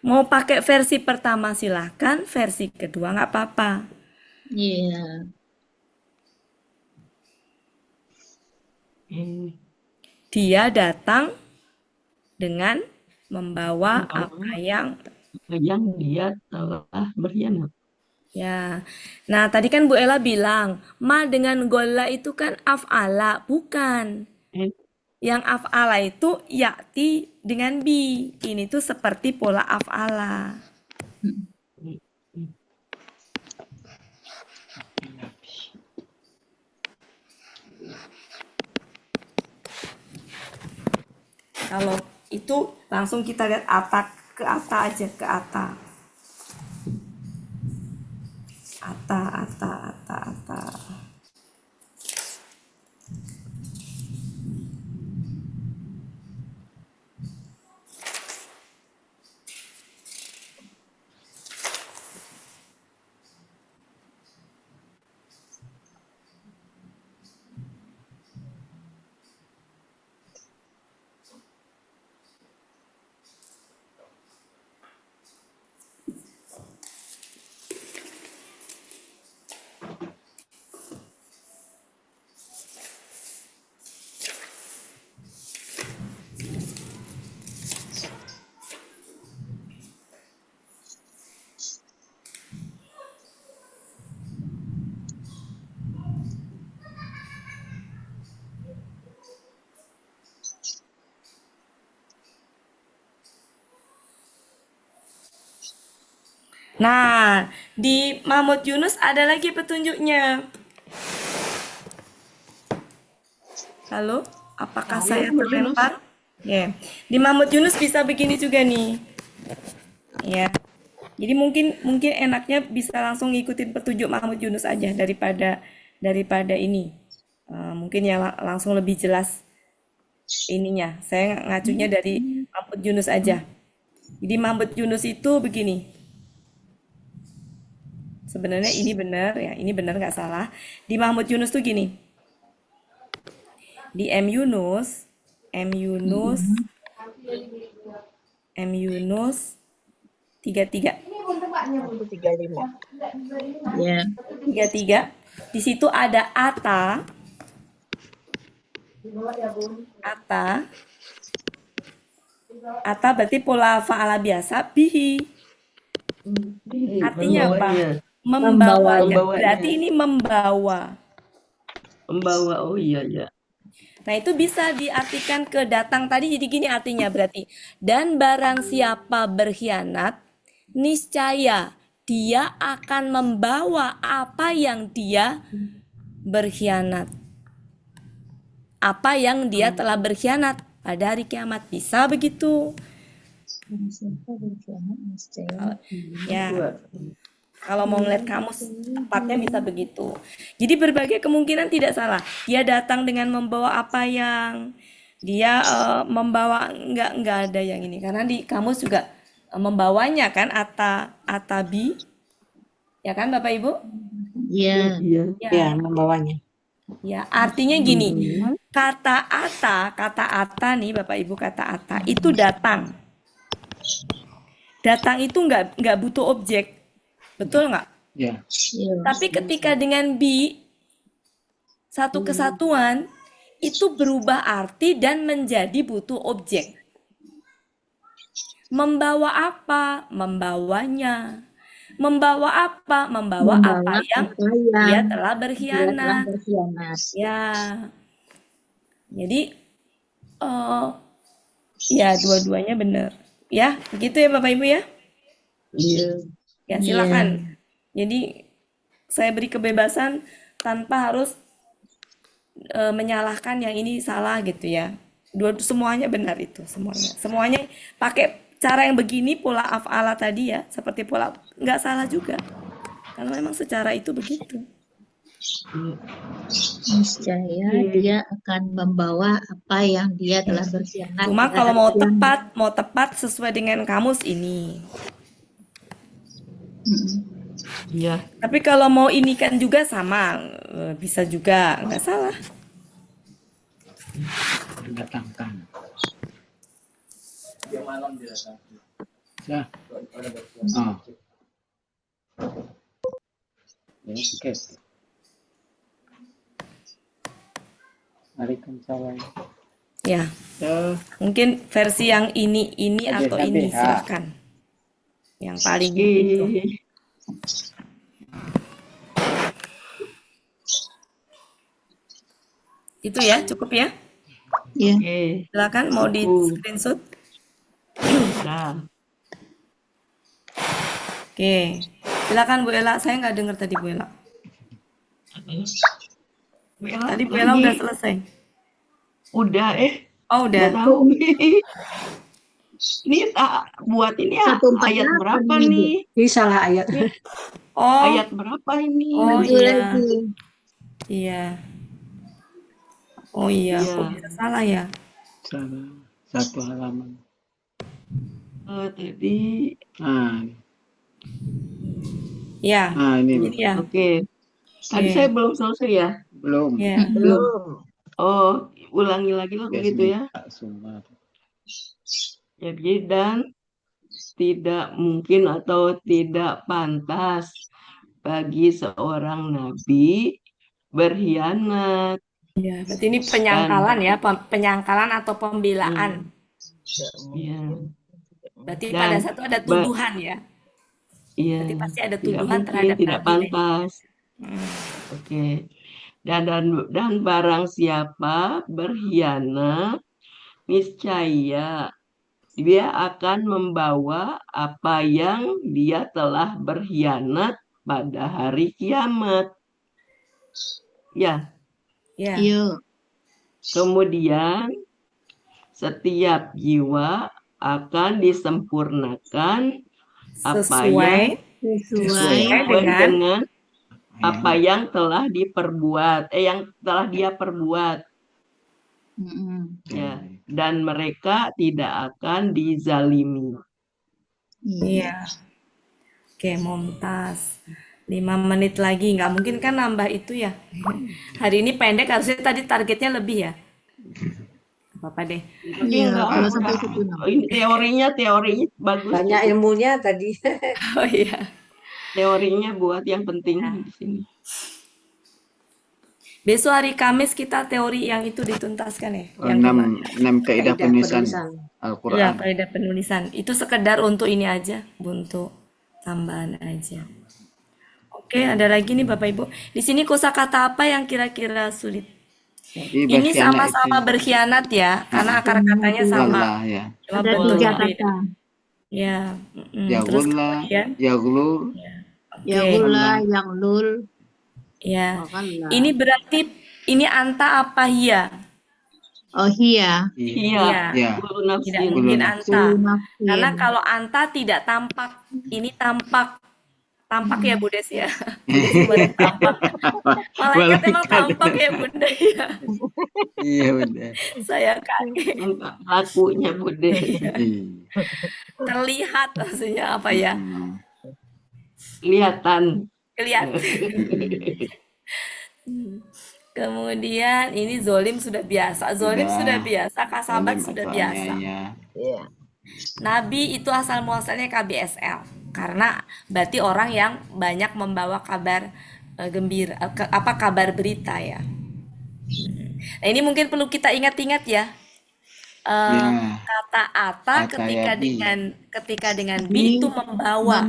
H: Mau pakai versi pertama silahkan, versi kedua nggak apa-apa.
F: Iya.
H: Dia datang dengan membawa apa yang
C: dia telah berkhianat.
H: ya. Nah, tadi kan Bu Ella bilang, ma dengan gola itu kan af'ala, bukan. Yang af'ala itu ya'ti dengan bi. Ini tuh seperti pola af'ala. Kalau itu langsung kita lihat ke ata aja, ke ata. Ata. Nah, di Mahmud Yunus ada lagi petunjuknya. Halo, apakah saya terlempar? Ya, di Mahmud Yunus bisa begini juga nih. Ya, jadi mungkin enaknya bisa langsung ngikutin petunjuk Mahmud Yunus aja daripada ini. Mungkin ya langsung lebih jelas ininya. Saya ngacunya dari Mahmud Yunus aja. Jadi Mahmud Yunus itu begini. Sebenarnya ini benar ya, ini benar nggak salah. Di Mahmud Yunus tuh gini. Di M Yunus 33.
F: Ya.
H: 33. Di situ ada ata. Ata berarti pola fa'ala biasa, bihi. Artinya apa? Membawanya. Berarti ini membawa.
C: Membawa, oh iya ya.
H: Nah, itu bisa diartikan ke datang tadi, jadi gini artinya berarti. Dan barang siapa berkhianat, niscaya dia akan membawa apa yang dia berkhianat. Apa yang dia telah berkhianat pada hari kiamat. Bisa begitu. Ya. Kalau mau ngeliat kamus, tepatnya bisa begitu. Jadi berbagai kemungkinan tidak salah. Dia datang dengan membawa apa yang dia membawa, enggak ada yang ini. Karena di kamus juga membawanya kan, atabi. Ya kan Bapak Ibu?
F: Iya.
I: Ya, membawanya.
H: Ya, artinya gini. Kata ata nih Bapak Ibu, kata ata itu datang. Datang itu enggak butuh objek. Betul nggak?
B: Ya.
H: Tapi ketika dengan bi, satu kesatuan, itu berubah arti dan menjadi butuh objek. Membawa apa? Membawanya. Membawa apa? Membawa apa yang dia telah berkhianat. Ya. Jadi, ya dua-duanya benar. Ya, begitu ya Bapak Ibu ya?
C: Iya.
H: Ya, silakan. Jadi saya beri kebebasan tanpa harus menyalahkan yang ini salah gitu ya. Semuanya benar itu, semuanya. Semuanya pakai cara yang begini, pola af'ala tadi ya, seperti pola nggak salah juga. Karena memang secara itu begitu.
F: Niscaya dia akan membawa apa yang dia telah berkhianat.
H: Cuma kalau mau tepat sesuai dengan kamus ini.
C: Iya.
H: Tapi kalau mau ini kan juga sama, bisa juga, nggak salah.
B: Datangkan. Dia malam didatangkan. Ya. Ya.
H: Ya, mungkin versi yang ini atau ini silahkan. Yang paling itu. Itu ya, cukup ya?
F: Iya.
H: Silakan mau di screenshot.
C: Nah.
H: Oke, silakan Bu Ella. Saya nggak dengar tadi Bu Ella. Tadi Bu Ella udah selesai.
C: Udah
H: Oh udah.
C: Nggak tahu nih. Ini buat ini ya, ayat berapa nih?
E: Ini salah ayat.
C: Oh. Ayat berapa ini?
H: Oh iya. Iya. Oh iya, kok bisa salah ya?
B: Salah. Satu halaman.
C: Tadi.
H: Ya.
B: Ini
H: ya.
C: Oke. Tadi saya belum selesai ya?
B: Belum.
H: Ya.
I: Belum.
C: Oh, ulangi lagi lah begitu ya. Jadi dan tidak mungkin atau tidak pantas bagi seorang nabi berkhianat.
H: Ya, berarti ini penyangkalan ya, penyangkalan atau pembelaan.
C: Iya.
H: Berarti pada satu ada tuduhan ya.
C: Iya.
H: Berarti pasti ada tuduhan terhadap
C: tidak
H: nabi.
C: Pantas. Oke. Dan barang siapa berkhianat, niscaya dia akan membawa apa yang dia telah berkhianat pada hari kiamat. Ya.
F: Iya.
C: Kemudian setiap jiwa akan disempurnakan
H: sesuai dengan
C: apa yang telah diperbuat, yang telah dia perbuat. Ya, dan mereka tidak akan dizalimi.
H: Iya. Oke, Mumtaz. 5 menit lagi, nggak mungkin kan nambah itu ya. Hari ini pendek, harusnya tadi targetnya lebih ya. Apa deh.
C: Iya, kalau sampai ini teorinya bagus.
E: Banyak ilmunya tadi.
H: Oh iya.
C: Teorinya buat yang penting di sini.
H: Besok hari Kamis kita teori yang itu dituntaskan ya.
B: 6 kaidah penulisan Al-Quran.
H: Ya, kaidah penulisan. Itu sekedar untuk ini aja, untuk tambahan aja. Oke, ada lagi nih Bapak Ibu. Di sini kosakata apa yang kira-kira sulit? Ini sama-sama berkhianat ya, karena akar katanya sama.
B: Ya.
F: Ada 3 kata.
H: Ya.
B: Terus kemudian yaglul.
F: Yagula, yaglul.
H: Ya. Ini berarti ini anta apa hiya?
F: Oh hiya.
H: Iya. Tidak mungkin anta. Karena kalau anta tidak tampak, ini tampak. Tampak ya Budes ya. Tampak. Malaikat emang tampak ya Bunda ya.
B: Iya Bunda.
H: Saya kaget.
C: Lakunya Budes.
H: Terlihat maksudnya apa ya?
C: Kelihatan.
H: Kemudian ini zolim sudah biasa. Zolim sudah biasa. Kasabat sudah biasa. Nabi itu asal muasalnya KBSL. Karena berarti orang yang banyak membawa kabar gembira, kabar berita ya. Nah, ini mungkin perlu kita ingat-ingat ya. Kata ata ketika dengan bi itu membawa.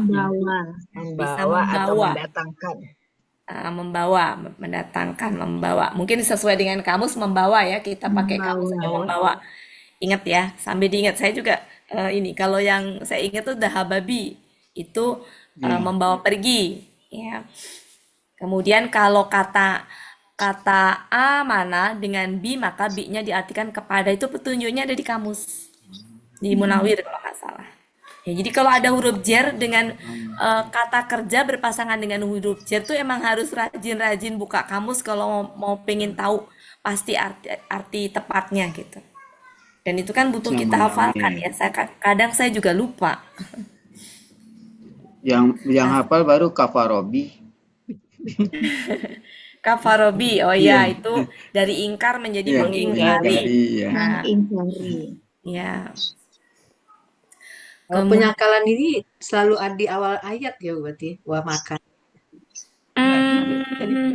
H: Bisa membawa. Membawa. Mungkin sesuai dengan kamus membawa ya. Kita pakai kamus membawa. Ingat ya, sambil diingat. Saya juga ini kalau yang saya ingat tuh dahababi. Itu membawa pergi ya. Kemudian kalau kata amana dengan bi maka bi-nya diartikan kepada, itu petunjuknya ada di kamus di Munawir kalau nggak salah ya. Jadi kalau ada huruf jer dengan kata kerja berpasangan dengan huruf jer tuh emang harus rajin-rajin buka kamus kalau mau pengen tahu pasti arti tepatnya gitu. Dan itu kan butuh kita hafalkan ya. Kadang saya juga lupa.
B: Yang hafal baru kafarobi.
H: Kafarobi, oh ya itu dari ingkar menjadi mengingkari.
D: Mengingkari.
H: Ya.
E: Penyangkalan ini selalu ada di awal ayat ya berarti. Wah makan.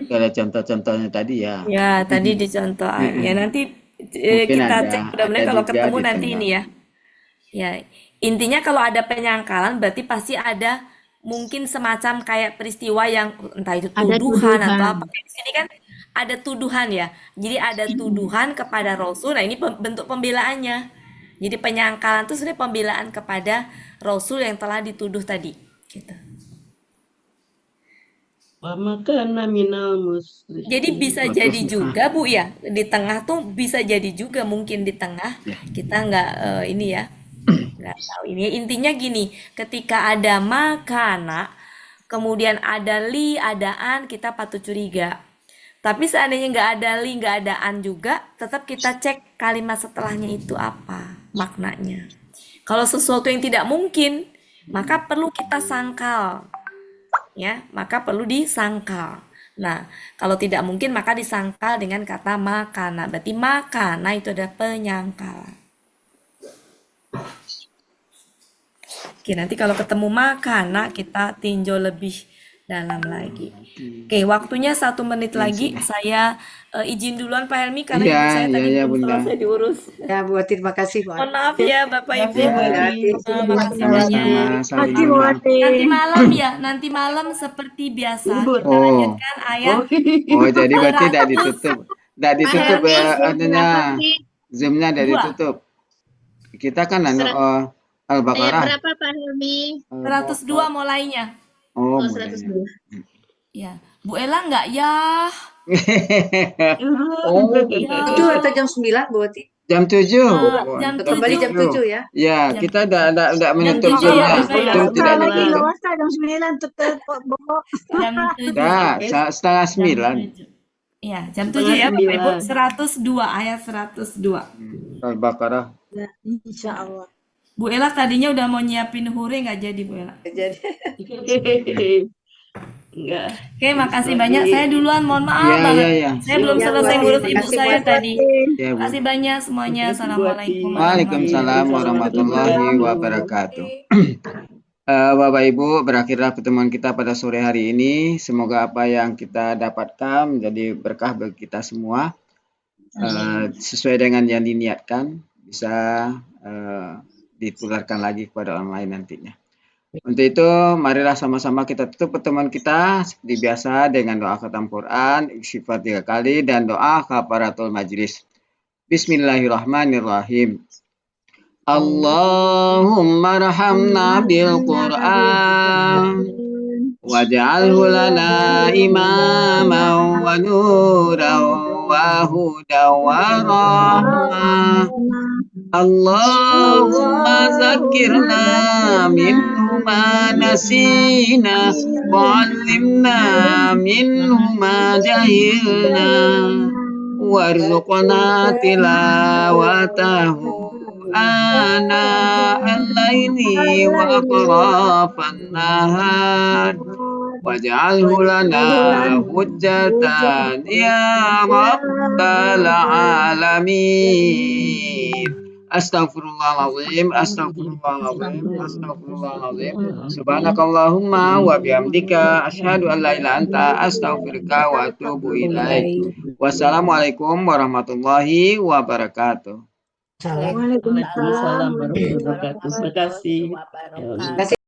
B: Kalau contoh-contohnya tadi ya.
H: Ya, tadi dicontoh. Ya, nanti
B: Mungkin
H: kita
B: ada,
H: cek mudah-mudahan kalau
B: juga
H: ketemu
B: di
H: nanti
B: tengah.
H: ini ya. Ya, intinya kalau ada penyangkalan berarti pasti ada mungkin semacam kayak peristiwa yang entah itu
F: Ada
H: tuduhan atau
F: tuduhan.
H: apa. Di sini kan ada tuduhan ya. Jadi ada tuduhan kepada Rasul. Nah, ini bentuk pembelaannya. Jadi penyangkalan itu sebenarnya pembelaan kepada Rasul yang telah dituduh tadi. Gitu. Jadi bisa jadi juga Bu ya, di tengah tuh bisa jadi juga mungkin di tengah kita nggak ini ya, nggak tahu ini. Intinya gini, ketika ada makana, kemudian ada li, ada an, kita patut curiga. Tapi seandainya nggak ada li, nggak ada an juga, tetap kita cek kalimat setelahnya itu apa maknanya. Kalau sesuatu yang tidak mungkin, maka perlu kita sangkal. Ya, maka perlu disangkal. Nah, kalau tidak mungkin maka disangkal dengan kata makana. Berarti makana itu ada penyangkalan. Oke, nanti kalau ketemu makana kita tinjau lebih dalam lagi. Oke, waktunya 1 menit lagi. Saya izin duluan Pak Helmi karena ibu saya tadi belum selesai diurus.
E: Ya Bu Ati, terima kasih Bu Ati.
H: Mohon maaf ya Bapak Ibu.
E: Terima
H: Makasih banyak. Nanti malam ya, nanti malam seperti biasa kita lanjutkan ayat.
B: Oh, jadi berarti tidak ditutup. Tidak ditutup ya anunya. Zoom-nya tidak ditutup. Kita kan Al-Baqarah.
F: Berapa Pak Helmi?
H: 102 mulainya.
B: Oh,
F: 102.
H: Ya, Bu Ella enggak ya?
E: Itu atau jam 9 Bu Ati?
B: Jam 7.
H: Jam
E: Kembali jam 7 ya.
B: Ya, kita tidak menutup
H: Jam 7 ya,
B: Zoom-nya.
H: Bapak, ya.
B: Zoom tidak
D: Lagi nggak
B: ditutup.
D: usah jam 9 tutup Bobo.
H: Jam 7.
B: Nah, setengah 9.
H: Iya, jam 7 ya Bapak Ibu. 102 ayat 102.
B: Al-Baqarah.
D: Ya, insya Allah.
H: Bu Ella tadinya udah mau nyiapin hure nggak jadi Bu Ella.
C: Enggak.
H: Oke, makasih banyak. Saya duluan, mohon maaf banget.
B: Ya.
H: Saya belum selesai ngurus ibu saya tadi.
B: Ya, Bu.
H: Makasih banyak semuanya. Assalamualaikum.
B: Waalaikumsalam warahmatullahi wabarakatuh. Bapak Ibu, berakhirlah pertemuan kita pada sore hari ini. Semoga apa yang kita dapatkan menjadi berkah bagi kita semua. Sesuai dengan yang diniatkan, bisa ditularkan lagi kepada orang lain nantinya. Untuk itu, marilah sama-sama kita tutup pertemuan kita seperti biasa dengan doa khatam Quran, istighfar 3 kali, dan doa kafaratul majlis. Bismillahirrahmanirrahim. Allahumma rahamna bil Quran waj'alhu lana imaman wa nuran wa hudan wa rahmah. Allahumma zakirna minhu ma nasina wa 'allimna minhu ma jahilna warzuqna tilawatahu ana al-laili wa atrafan nahar waj'alhu lana hujjatan ya rabbal alamin. Astaghfirullahaladzim, astaghfirullahaladzim. Subhanakallahumma wa bihamdika asyhadu an la ilaha illa anta astaghfiruka wa atubu ilaik. Wassalamualaikum warahmatullahi wabarakatuh.
C: Waalaikumsalam warahmatullahi wabarakatuh. Terima kasih.